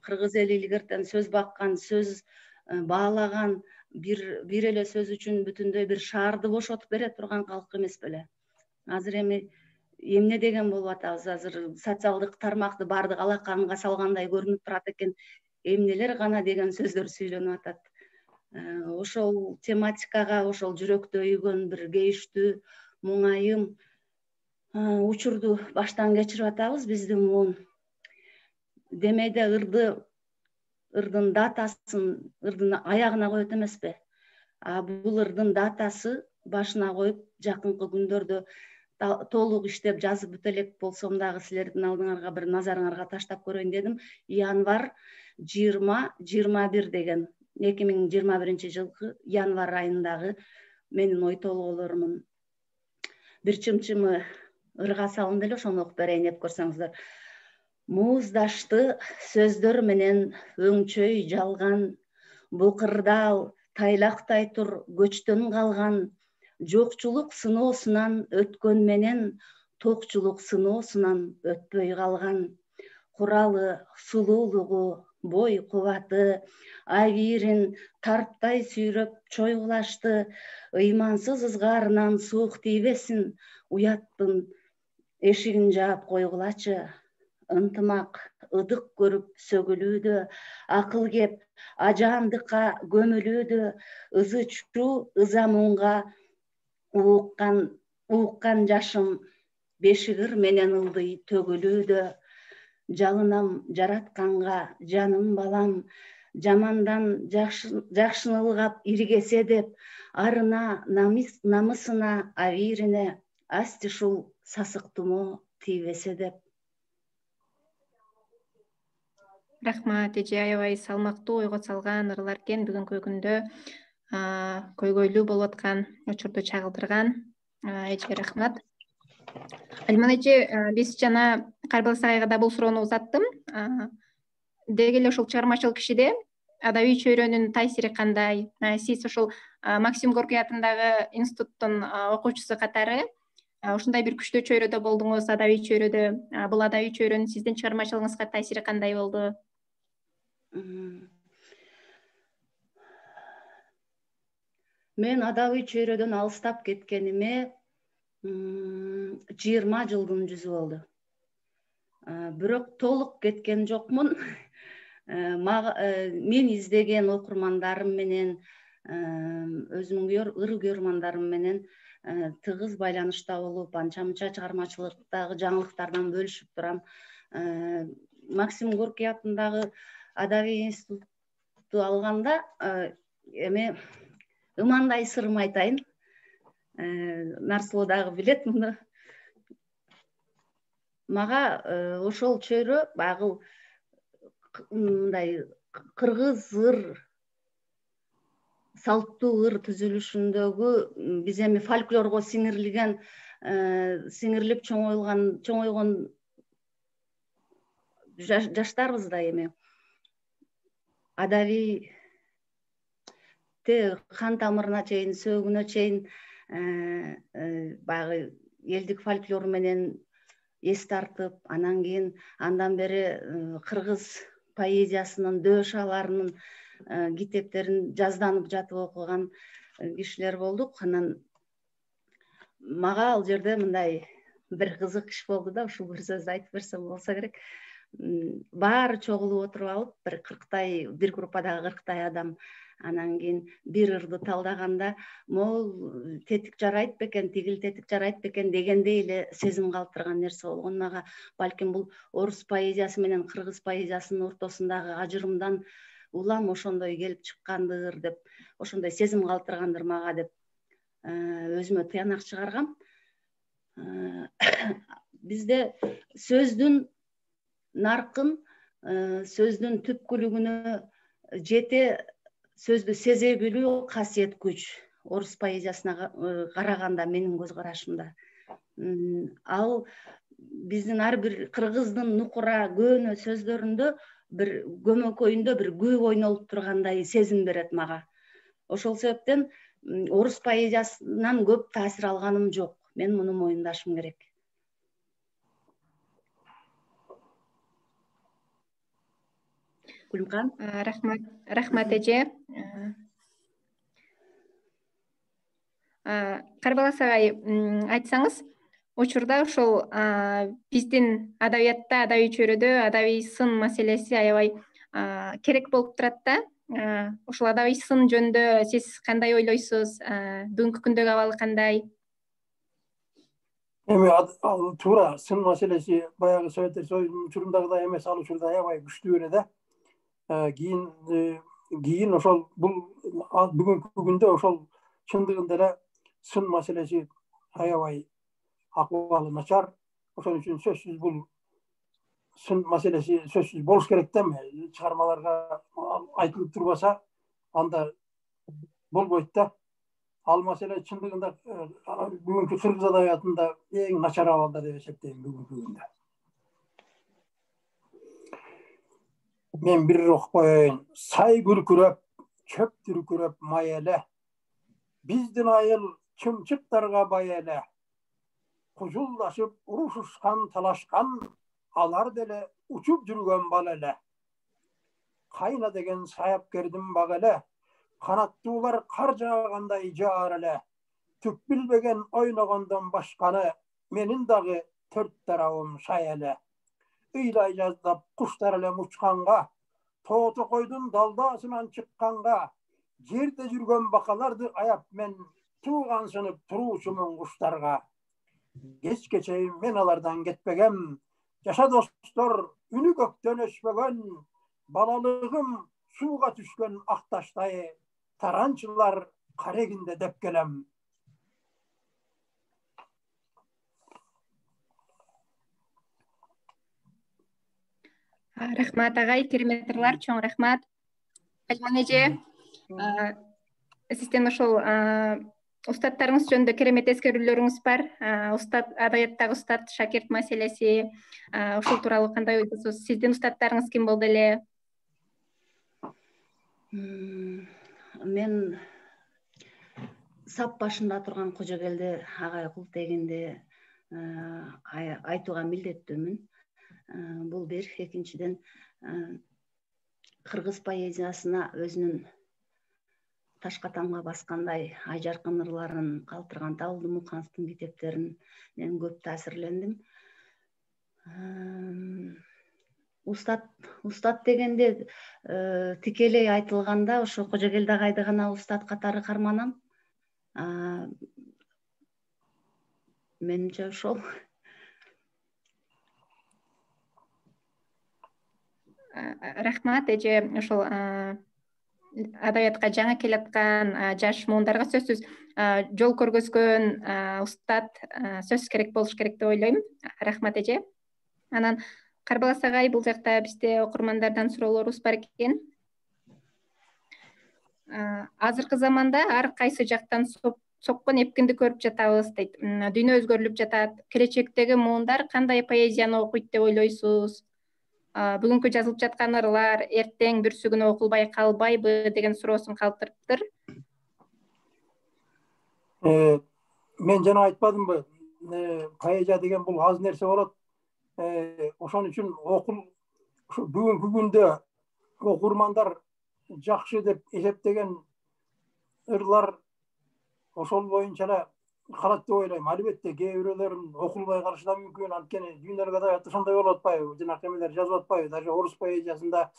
Кыргыз эли илгертен сөз баккан, сөз баалаган, бир эле сөз үчүн бүтүндөй бир шаарды бошотуп бере турган калк эмес беле. Азыр эми эмне деген болуп атабыз? Азыр социалдык тармакты баардык алаканга салгандай көрүнүп турат экен. Эмнелер гана деген сөздөр сүйлөнүп атат. Ошол тематикага, ошол жүрөктө үйгөн бир кейиштүү, муңайым учурду баштан кечирип атабыз биздин муун. Демейде ырдын датасын ырдын аягына коет эмеспи? Бул ырдын датасы башына коюп, жакынкы күндөрдө толук иштеп жазып бүтө элек болсом дагы силердин алдыңарга бир назарыңарга таштап көрөйүн дедим. Январь 2021 деген 2021 жылкы январь айындагы менин ой толгоолорумун бир чымчымы ырга салынды эле, ошону окуп берейин деп көрсөңүздөр. Мууздашты сөздөр менен өңчөй жалган, букырдал тайлактай тур көчтөн калган, жокчулук сыноосунан өткөн менен токчулук сыноосунан өтпөй калган, куралы сулуулугу, бой кубаты, абийирин тарптай сүйрөп чойгулашты, ыймансыз ызгаарынан суук тийбесин, уяттын эшигин жаап койгулачы. Ынтымак ыдык көрүп сөгүлүүдө, акыл кеп ажаандыкка көмүлүүдө, ызы чуу ыза муңга ууккан жашым бешигир менен ылдый төгүлүүдө, жалынам жаратканга жаным балам, жамандан жакшыны ылгап иригесе деп, арына, намысына, авирине, асти шул сасыктумо тийбесе деп. Рахмат, эже аябай салмактуу ойго салган ырлар экен. Бүгүнкү күндө көйгөйлүү болуп аткан учурду чагылдырган. Эже рахмат. Алиман эже, биз жана Карбалас агайга да бул суроону узаттым. Деги эле ушул чыгармачыл кишиде адабий чөйрөнүн таасири кандай? Сиз ушул Максим Горький атындагы институттун окуучусу катары ушундай бир күчтүү чөйрөдө болдуңуз, адабий чөйрөдө. Бул адабий чөйрөнүн сиздин чыгармачылыгыңызга таасири кандай болду? Мен адабий чөйрөдөн алыстап кеткениме 20 жылдын жүзү болду. Бирок толук кеткен жокмун. Мен издеген окурмандарым менен, өзүмдүн ыр көрмандарым менен тыгыз байланышта болуп, анча-мынча чыгармачылыктагы жаңылыктардан бөлүшүп турам. Максим Горький атындагы адабий институтту алганда эме ымандай сырым айтайын. Нарсулуу дагы билет муну. Мага ошол чөйрө багыл мындай кыргыз ыр, салттуу ыр түзүлүшүндөгү биз эми фольклорго сиңирилип чоңойгон жаштарбыз да эми. Адабийте кан тамырына чейин, сөөгүнө чейин баягы элдик фольклор менен эс тартып, андан бери кыргыз поэзиясынын, дөшаларынын китептерин жазданып жатып окуган кишилер болдук. Анан мага ал жерде мындай бир кызык иш болду да, ушул бир сөздү айтып берсем болсо керек. Баары чогулуп отуруп алып, бир 40-тай, бир группадагы 40-тай адам, анан кийин бир ырды талдаганда, могул тетик жарайт бекен, тигил тетик жарайт бекен дегендей эле сезим калтырган нерсе болгон. Мага балким бул орус поэзиясы менен кыргыз поэзиясынын ортосундагы ажырымдан улам ошондой келип чыккандыр деп, ошондой сезим калтыргандыр мага деп өзүмө тыянак чыгаргам. Бизде сөздүн наркын, сөздүн түпкүлүгүнө жете сөздү сезе билүү касиет күч. Орус поэзиясына караганда менин көз карашымда. Ал биздин ар бир кыргыздын нукура көөнө сөздөрүндө бир көмөкөйүндө бир күйүп ойнолуп тургандай сезим берет мага. Ошол себептен орус поэзиясынан көп таасир алганым жок. Мен муну моюндашым керек. Гүлүмкан. Рахмат эже. Карбалас агай, айтсаңыз, учурда ошол биздин адабиятта, адабий чөйрөдө адабий сын маселеси аябай керек болуп турат да. Ошол адабий сын жөнүндө сиз кандай ойлойсуз? Бүгүнкү күндөгү абалы кандай? Эми туура сын маселеси баягы Советтер Союзунун учурундагыдай эмес, ал учурда аябай күчтүү эле да. Кийин ошол бул бүгүнкү күндө ошол чындыгында эле сын маселеси аябай акыбалы начар. Ошон үчүн сөзсүз бул сын маселеси сөзсүз болуш керек да. Чыгармаларга айтылып турбаса, анда болбойт да. Ал маселе чындыгында бүгүнкү кыргыз адабиятында эң начар абалда деп эсептейм бүгүнкү күндө. Мен бир окуп коеюн. Сай күркүрөп, чөп дүркүрөп май эле. Биздин айыл чымчыктарга бай эле. Кужулдашып урушушкан, талашкан, алар деле учуп жүргөн бал эле. Кайна деген саяпкердин баг эле. Канаттуулар кар жаагандай жаар эле. Түк билбеген ойногондон башканы, менин дагы төрт тарабым шай эле. Ыйлай жаздап куштар эле учканга, тоотокойдун далдаасынан чыкканга, жерде жүргөн бакаларды аяп мен туугансынып туруучумун куштарга. Кечке чейин мен алардан кетпегем, жаша достор, үнү көктөн өчпөгөн, балалыгым suuga düşkön aktaştay tarançılar kareginde dep gelem. Рахмат агай, керемет ырлар, чоң рахмат. Альман эже, сиздин ошол устаттарыңыз жөнүндө керемет эскерүүлөрүңүз бар. Устат, адабияттагы устат шакирт маселеси, ушул тууралуу кандай ойдосуз? Сиздин устаттарыңыз ким болду эле? Мен сап башында турган Кожогелди агай кул тегинде айтууга милдеттүүмүн. Бул бир. Экинчиден, кыргыз поэзиясына өзүнүн ташка тамга баскандай ай жаркын ырларын калтырган Табылды Мукановдун китептеринен көп таасирлендим. Устат дегенде тикелей айтылганда ошо Кожогелди агайды гана устат катары карманам. Менимче ошол. Рахмат эже, ошол адабиятка жаңы келаткан жаш муундарга сөзсүз жол көргөзгөн устат сөз керек болуш керек деп ойлойм. Рахмат эже. Анан Карбалас агай, бул жакта бизде окурмандардан суроолорубуз бар экен. Азыркы заманда ар кайсы жактан соккон эпкинди көрүп жатабыз дейт. Дүйнө өзгөрүлүп жатат. Келечектеги муундар кандай поэзияны окуйт деп ойлойсуз? Бүгүнкү жазылып жаткан ырлар эртең бүрсүгүнө окулбай калбайбы деген суроосун калтырыптыр. Мен жана айтпадымбы, поэзия деген бул аз нерсе болот. Ошон үчүн бүгүнкү күндө окурмандар жакшы деп эсептеген ырлар ошол боюнча эле калат деп ойлойм. Албетте кээ бирөөлөрүн окулбай калышы да мүмкүн. Анткени дүйнөлүк адабиятта ошондой болуп атпайбы? Жанакы эмелер жазып атпайбы? Даже орус поэзиясында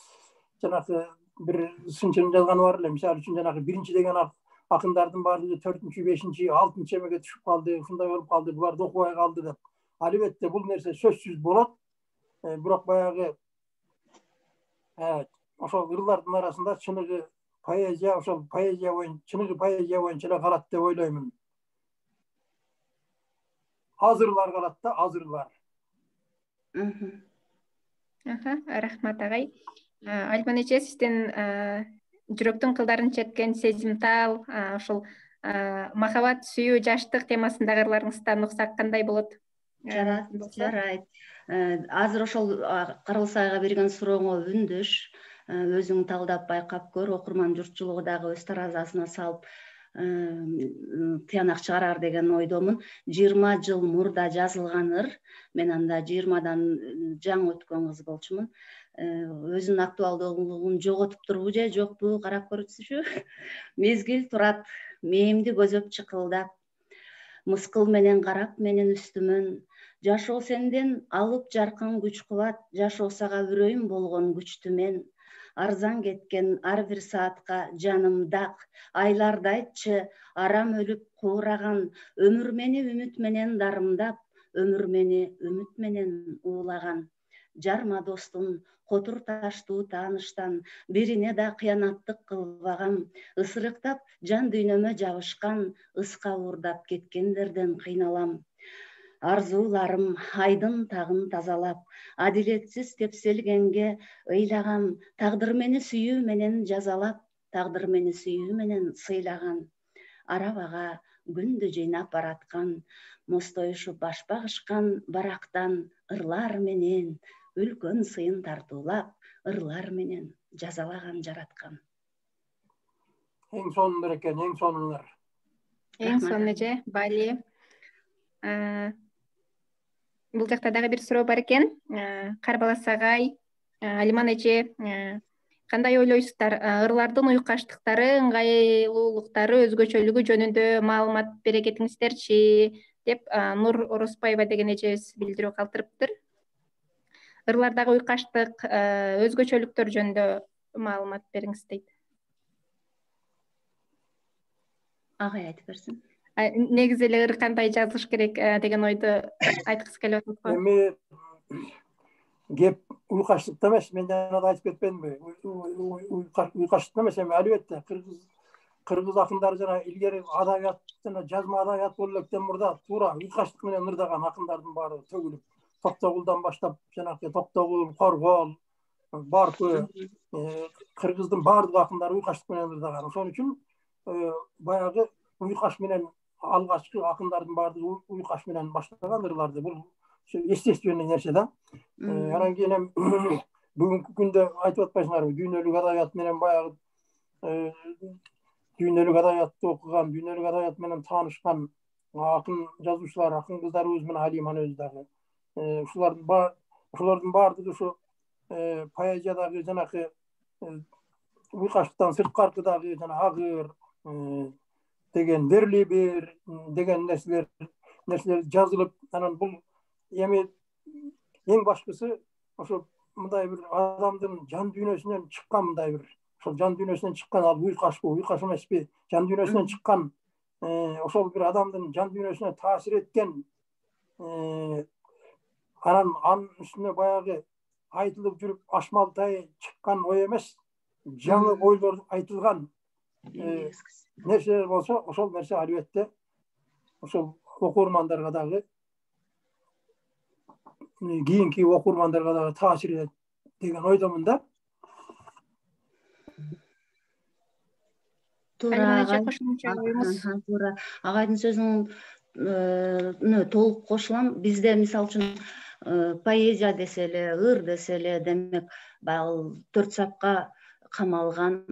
жанакы бир сынчынын жазганы бар эле. Мисалы үчүн жанакы биринчи деген акындардын баардыгы 4-чү, 5-чи, 6-чы эмеге түшүп калды, ушундай болуп калды, буларды окубай калды деп. Албетте бул нерсе сөзсүз болот. Бирок баягы ошол ырлардын арасында чыныгы поэзия, ошол поэзия боюнча, чыныгы поэзия боюнча эле калат деп ойлоймун. Аз ырлар калат да, аз ырлар. Рахмат агай. Альман эже, сиздин жүрөктүн кылдарын четкен сезимтал, ошол махабат, сүйүү, жаштык темасындагы ырларыңыздан уксак кандай болот? Жарайт. Азыр ошол Карбалас айга берген сурооңо үндөш, өзүң талдап байкап көр, окурман журтчулугу дагы өз таразасына салып тыянак чыгарар деген ойдомун. 20 жыл мурда жазылган ыр, мен анда 20дан жаңы өткөн кыз болчумун. Өзүнүн актуалдуулугун жоготуп турбу же жокпу карап көрсүчү. Мезгил турат, мээмди көзөп чыкылдап, мыскыл менен карап менин үстүмөн. Жашоо сенден алып жаркын күч кубат, жашоосага үрөйүм болгон күчтү мен. Арзан кеткен ар бир саатка жаным дак, айлардайтчы арам өлүп куураган, өмүр мени үмүт менен дарымдап, өмүр мени үмүт менен уулаган. Жарма достун котур таштуу тааныштан, бирине да кыянаттык кылбагам, ысырыктап жан дүйнөмө жабышкан, ыска уурдап кеткендерден кыйналам. Арзууларым айдын тагын тазалап, адилетсиз тепселгенге ыйлагам, тагдыр мени сүйүү менен жазалап, тагдыр мени сүйүү менен сыйлаган. Арабага күндү жыйнап бараткан, мостоюшуп баш багышкан барактан, ырлар менен үлкөн сыйын тартуулап, ырлар менен жазалаган жараткан. Эң сонун экен, эң сонун. Эң сонун эже, бали. Бул жакта дагы бир суроо бар экен. Карбалас агай, Алиман эже, кандай ойлойсуздар? Ырлардын уюкаштыктары, ыңгайлуулуктары, өзгөчөлүгү жөнүндө маалымат бере кетиңиздерчи деп Нур Ороспаева деген эжебиз билдирүү калтырыптыр. Ырлардагы уюкаштык, өзгөчөлүктөр жөнүндө маалымат бериңиз дейт. Агай айтып берсин. Негизи эле ыр кандай жазылыш керек деген ойду айткысы келип атат го. Эми кеп Uykaçlıkta emес, men jana da aytып ketpedimби? Uykaçlıkta emес, эми албетте Кыргыз акындары жана илгери адабият жана жазма адабият болуп элекten мурда туура уйкаштык менен ырдаган акындардын баары төгүлүп, Токтогулдан баштап жанагы Токтогул, Коргол, Барпы, кыргыздын баардык акындары уйкаштык менен ырдаган. Ошон үчүн баягы уйкаш менен алгачкы акындардын баардыгы уйкаш менен баштаган ырларды. Бул естественный нерсе да. Анан кийин эми бүгүнкү күндө айтып атпайсыңарбы, дүйнөлүк адабият менен баягы дүйнөлүк адабиятты окуган, дүйнөлүк адабият менен таанышкан акын жазуучулар, акын кыздарыбыз менен Алиман өзү дагы. Ошолордун баардыгы ушу поэзиядагы жанакы уйкаштыктан сырткаркыдагы жана агыр деген, берли бер деген нерселер жазылып, анан бул эми эң башкысы ошо мындай бир адамдын жан дүйнөсүнөн чыккан мындай бир ошол жан дүйнөсүнөн чыккан ал уйкаш эмеспи, жан дүйнөсүнөн чыккан ошол бир адамдын жан дүйнөсүнө таасир эткен анан анын үстүнө баягы айтылып жүрүп ашмалтай чыккан ой эмес, жаңы ойлор айтылган нерселер болсо, ошол нерсе албетте ошол окурмандарга дагы, кийинки окурмандарга дагы таасир этет деген ойдомун да. Туура агайдын сөзүнө толук кошулам. Бизде мисалы үчүн поэзия десе эле, ыр десе эле, демек баягы 4 сапка камалган,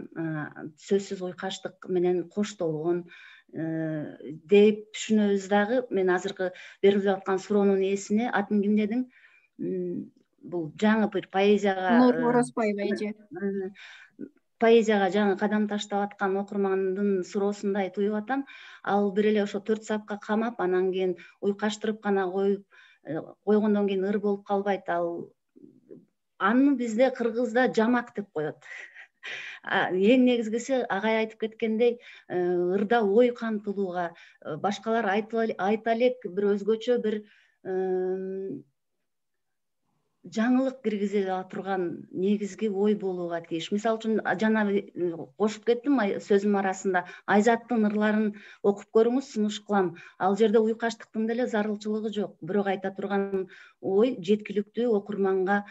сөзсүз уйкаштык менен коштолгон деп түшүнөбүз дагы. Мен азыркы берилип аткан суроонун ээсине атын ким дедиң? Бул жаңы бир поэзияга Нур Орозбаева эже. Поэзияга жаңы кадам таштап аткан окурмандын суроосундай туюп атам. Ал бир эле ошо 4 сапка камап, анан кийин уйкаштырып гана койгондон кийин ыр болуп калбайт. Аны бизде кыргызда жамак деп коет. Эң негизгиси агай айтып кеткендей, ырда ой камтылууга, башкалар айта элек бир өзгөчө бир жаңылык киргизе турган негизги ой болууга тийиш. Мисалы үчүн жана кошуп кеттим сөзүм арасында, Айзаттын ырларын окуп көрүңүз, сунуш кылам. Ал жерде уйкаштыктын деле зарылчылыгы жок. Бирок айта турган ой жеткиликтүү, окурманга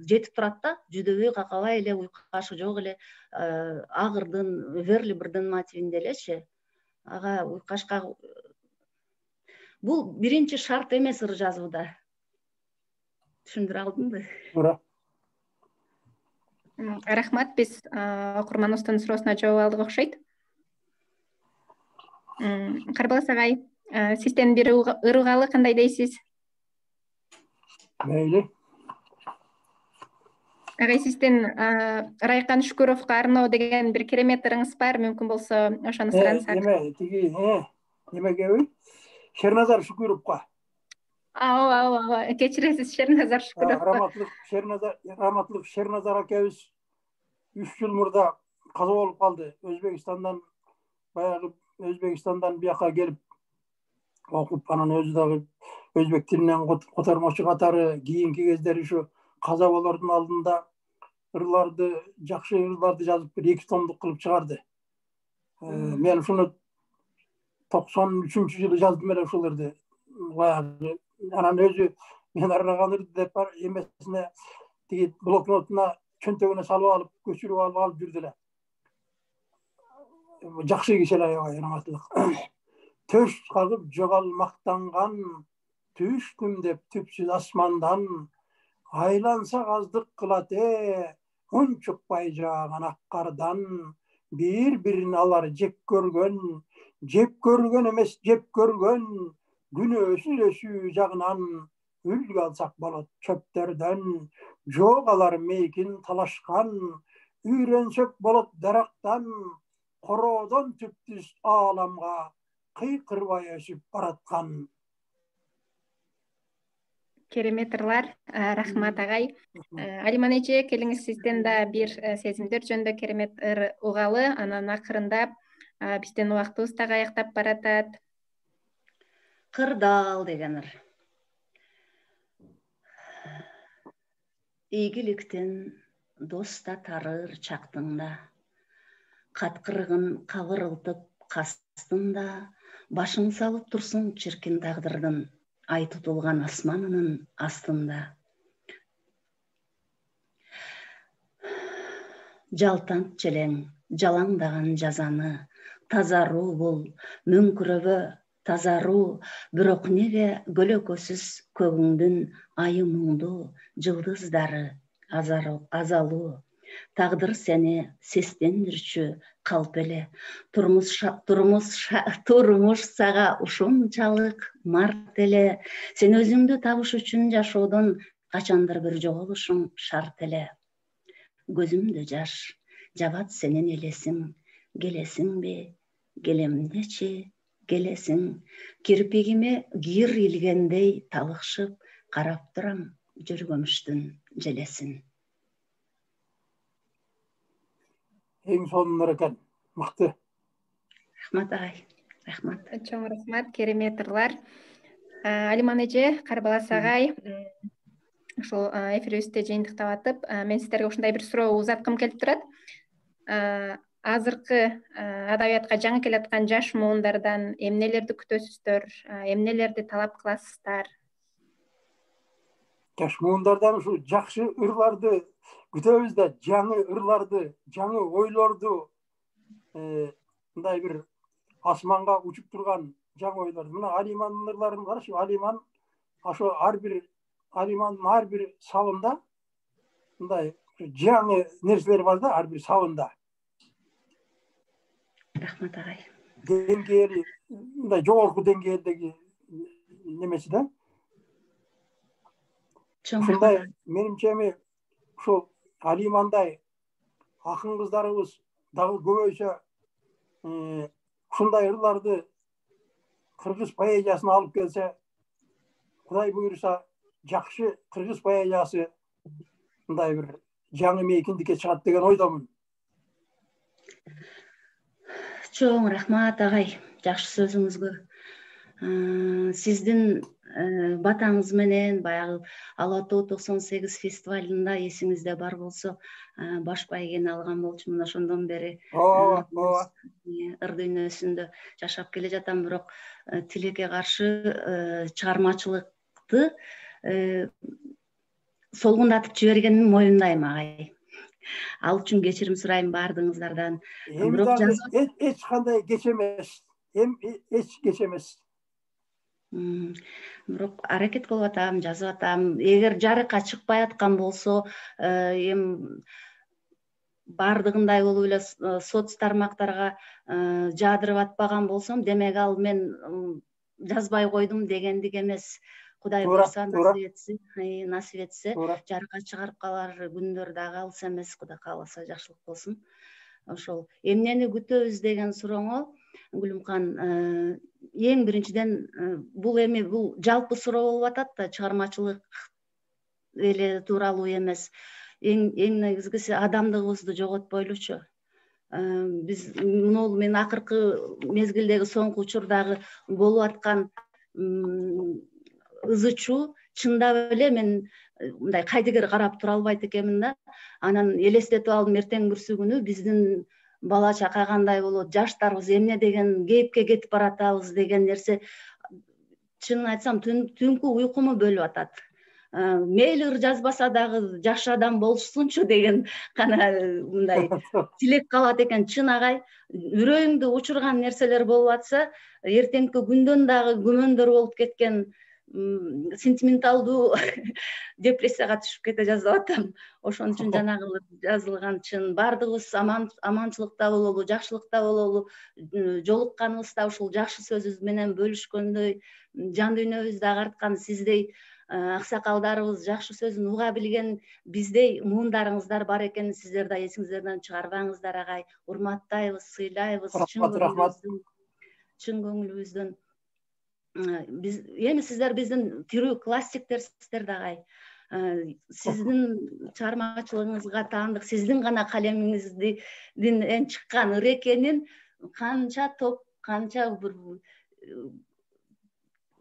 жетип турат да, жүдөбөй какабай эле, уйкашы жок эле, агырдын, верлибрдин мотивинде элечи. Ага уйкашка бул биринчи шарт эмес ыр жазууда. Түшүндүрө алдымбы? Туура. Рахмат, биз окурманыбыздын суроосуна жооп алдык окшойт. Карбалас агай, сизден бир ыр угалы, кандай дейсиз? Мейли. Агай, сизден Райкан Шүкүрөвгө арноо деген бир керемет ырыңыз бар, мүмкүн болсо ошону сурансак. Эмеге Шерназар Шүкүрөвгө. Ооба, кечиресиз, Шерназар Шүкүрөвгө. Раматлык Шерназар акебиз 3 жыл мурда каза болуп калды. Өзбекстандан бияка келип окуп, анан өзү дагы өзбек тилинен котормочу катары кийинки кездери ушу каза болордун алдында жакшы ырларды жазып бир 2 томдук кылып чыгарды. Мен ушуну 93-жылы жаздым эле ушул ырды. Баягы анан өзү мен арнаган ырды деп бар эмесине тиги блокнотуна чөнтөгүнө салып алып, көчүрүп алып жүрдү эле. Жакшы киши эле раматлык. Төш кагып жогалмактанган, түштүм деп түпсүз асмандан, айлансак аздык кылат унчукпай жааган ак кардан, бир-бирин алар жеп көргөн эмес жеп көргөн, күнөөсүз өсүү жагынан үлгү алсак болот чөптөрдөн, жогалар мейкин талашкан, үйрөнсөк болот дарактан, короодон түптүз ааламга кыйкырбай өсүп бараткан. Керемет ырлар, рахмат агай. Алиман эже, келиңиз, сизден да бир сезимдер жөнүндө керемет ыр угалы. Анан акырындап биздин убактыбыз дагы аяктап баратат. Кырдаал деген ыр. ийгиликтен доста тарыр чактыңда, каткырыгын кабырылтып кастыңда, башың салып турсуң чиркин тагдырдын, ай тутулган асманынын астында. Жалтант челең, жалаңдаган жазаны, тазаруу бул, мөңкүрөбө, тазаруу, бирок неге көлөкөсүз көгүңдүн айы муңду, жылдыздары азалуу, тагдыр сени сестендирчү калп эле, турмуш сага ушунчалык март эле, сен өзүңдү табыш үчүн жашоодон качандыр бир жоголушуң шарт эле. Gözümde жаш, жабат сенен элесиң, келесиңби, келемдечи, келесиң, кирпигиме кир илгендей талыкшып, карап турам жүргөмүштүн желесин. Эң сонун экен, мыкты. Рахмат агай, рахмат. Чоң рахмат, керемет ырлар. Алиман эже, Карбалас агай, ошол эфирибизди жыйынтыктап атып, мен сиздерге ушундай бир суроо узаткым келип турат. Азыркы адабиятка жаңы келаткан жаш муундардан эмнелерди күтөсүздөр, эмнелерди талап кыласыздар? Жаш муундардан ушу жакшы ырларды күтөбүз да, жаңы ырларды, жаңы ойлорду, мындай бир асманга учуп турган жаңы ойлорду. Мына Алимандын ырларын карашы, Алиман ошо Алимандын ар бир сабында мындай жаңы нерселер бар да, ар бир сабында. Рахмат агай. Деңгээли, мындай жогорку деңгээлдеги немеси да. Ушундай менимче эми ушул Алимандай акын кыздарыбыз дагы көбөйсө, ушундай ырларды кыргыз поэзиясына алып келсе, Кудай буйруса, жакшы кыргыз поэзиясы мындай бир жаңы мейкиндикке чыгат деген ойдомун. Чоң рахмат агай, жакшы сөзүңүзгө. Сиздин батаңыз менен баягы Ала Тоо 98 фестивалында эсиңизде бар болсо, баш байгени алган болчумун. Ошондон бери ыр дүйнөсүндө жашап келе жатам, бирок тилекке каршы чыгармачылыкты солгундатып жибергенимди моюндайм агай. Ал үчүн кечирим сурайм баардыгыңыздардан. Эч кандай кеч эмес. Эч кеч эмес. Бирок аракет кылып атам, жазып атам. Эгер жарыкка чыкпай аткан болсо, эми баардыгындай болуп эле соц тармактарга жаадырып атпаган болсом, демек ал мен жазбай койдум дегендик эмес. Кудай буйруса, насип этсе, жарыкка чыгарып калар күндөр дагы алыс эмес. Кудай кааласа жакшылык болсун. Ошол эмнени күтөбүз деген сурооңо, Гүлүмкан, эң биринчиден бул жалпы суроо болуп атат да, чыгармачылык эле тууралуу эмес. Эң негизгиси адамдыгыбызды жоготпойлучу. Биз мен акыркы мезгилдеги соңку учурдагы болуп аткан ызы чуу чындап эле мен мындай кайдыгер карап тура албайт экенмин да. Анан элестетип алдым, эртең бүрсү күнү биздин бала чака кандай болот, жаштарыбыз эмне деген кейипке кетип баратабыз деген нерсе, чынын айтсам, түнкү уйкуму бөлүп атат. Мейли ыр жазбаса дагы жакшы адам болсунчу деген гана мындай тилек калат экен. Чын агай, үрөйүңдү учурган нерселер болуп атса, эртеңки күндөн дагы күмөндөр болуп кеткен, сентименталдуу депрессияга түшүп кете жаздап атам. Ошон үчүн жанагы жазылган чын. Баардыгыбыз аманчылыкта бололу, жакшылыкта бололу, жолукканыбызда ушул жакшы сөзүбүз менен бөлүшкөндөй, жан дүйнөбүздү агарткан сиздей аксакалдарыбыз жакшы сөзүн уга билген биздей муундарыңыздар бар экенин сиздер да эсиңиздерден чыгарбаңыздар агай. Урматтайбыз, сыйлайбыз чын көңүлүбүздөн. Эми сиздер биздин тирүү классиктерсиздер да агай. Сиздин чыгармачылыгыңызга таандык, сиздин гана калемиңизден чыккан ыр экенин канча топ, канча бир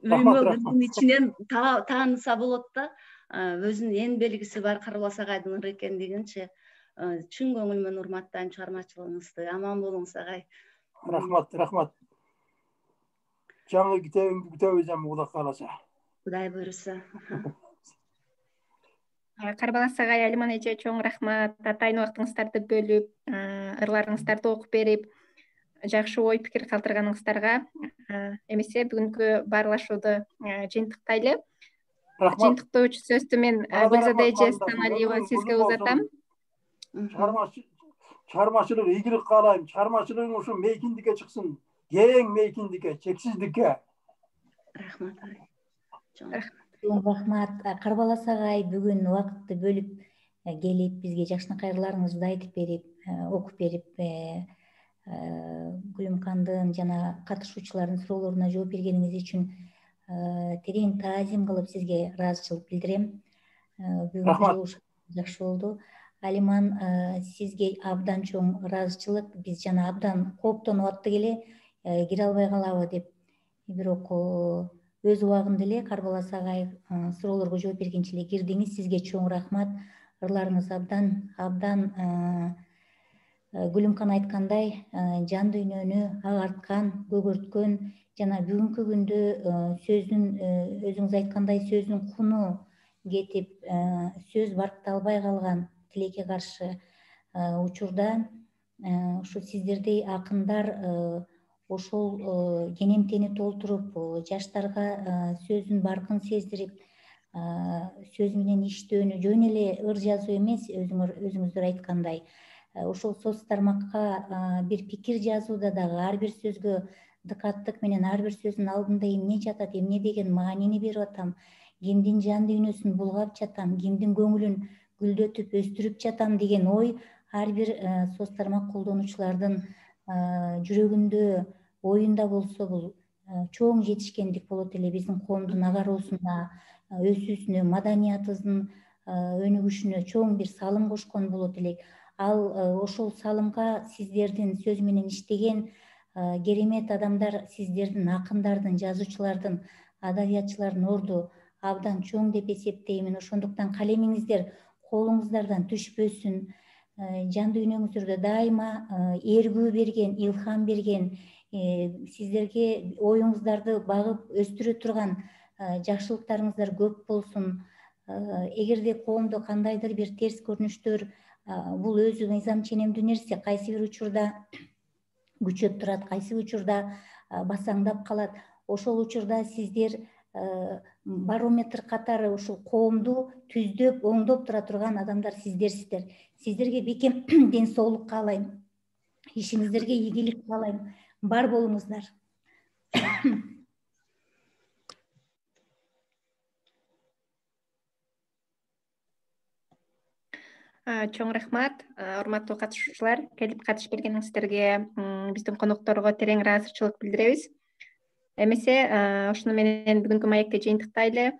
үймө күндүн ичинен тааныса болот да. өзүнүн эң белгиси бар Карбалас агайдын ыры экендигинчи чын көңүл менен урматтайм чыгармачылыгыңызды. Аман болуңуз агай. Рахмат. Жаңы китебиңди күтөбүз эми Кудай кааласа. Кудай буйруса. Карбалас агай, Алиман эже чоң рахмат. Атайын убактыңыздарды бөлүп, ырларыңыздарды окуп берип, жакшы ой пикир калтырганыңыздарга эмесе бүгүнкү баарлашууду жыйынтыктайлы. Жыйынтыктоочу сөздү мен Гүлзада эже Станалиева сизге узатам. Чыгармачылык ийгилик каалайм. Чыгармачылыгың ушу мейкиндикке чыксын. Кең мейкиндикке, чексиздикке. Рахмат. Рахмат. Карбалас агай бүгүн убакытты бөлүп келип бизге жакшынакай ырларыңызды айтып берип, окуп берип, Гүлүмкандын жана катышуучулардын суроолоруна жооп бергениңиз үчүн терең таазим кылып сизге ыраазычылык билдирем. Бүгүнкү жакшы болду. Алиман, сизге абдан чоң ыраазычылык. Биз жана абдан кооптонуп аттык эле кире албай калабы деп. Бирок өз убагында эле Карбалас агай суроолорго жооп бергенче эле кирдиңиз. Сизге чоң рахмат. Ырларыңыз абдан Гүлүмкан айткандай жан дүйнөнү агарткан, көгөрткөн жана бүгүнкү күндө сөздүн өзүңүз айткандай сөздүн куну кетип, сөз баркталбай калган тилекке каршы учурда ушу сиздердей акындар ошол кенемтени толтуруп, жаштарга сөздүн баркын сездирип, сөз менен иштөөнү, жөн эле ыр жазуу эмес, өзүңүздөр айткандай, ошол соц тармакка бир пикир жазууда дагы ар бир сөзгө дыкаттык менен ар бир сөздүн алдында эмне жатат, эмне деген маанини берип атам, кимдин жан дүйнөсүн булгап жатам, кимдин көңүлүн гүлдөтүп өстүрүп жатам деген ой ар бир соц тармак колдонуучулардын жүрөгүндө, оюнда болсо бул чоң жетишкендик болот эле биздин коомдун агароосуна, өсүүсүнө, маданиятыбыздын өнүгүшүнө чоң бир салым кошкон болот элек. Ал ошол салымга сиздердин сөз менен иштеген керемет адамдар, сиздердин акындардын, жазуучулардын, адабиятчылардын орду абдан чоң деп эсептеймин. Ошондуктан калемиңиздер колуңуздардан түшпөсүн. Жан дүйнөңүздөрдө дайыма эргүү берген, илхам берген, сиздерге оюңуздарды багып өстүрө турган жакшылыктарыңыздар көп болсун. Эгерде коомдо кандайдыр бир терс көрүнүштөр, бул өзү мыйзам ченемдүү нерсе, кайсы бир учурда күчөп турат, кайсы бир учурда басаңдап калат. Ошол учурда сиздер барометр катары ушул коомду түздөп, оңдоп тура турган адамдар сиздерсиздер. Сиздерге бекем ден соолук каалайм. Ишиңиздерге ийгилик каалайм. Бар болуңуздар. Чоң рахмат, урматтуу катышуучулар, келип катышып бергениңиздерге, биздин конокторго терең ыраазычылык билдиребиз. Эмесе ошону менен бүгүнкү маекти жыйынтыктайлы.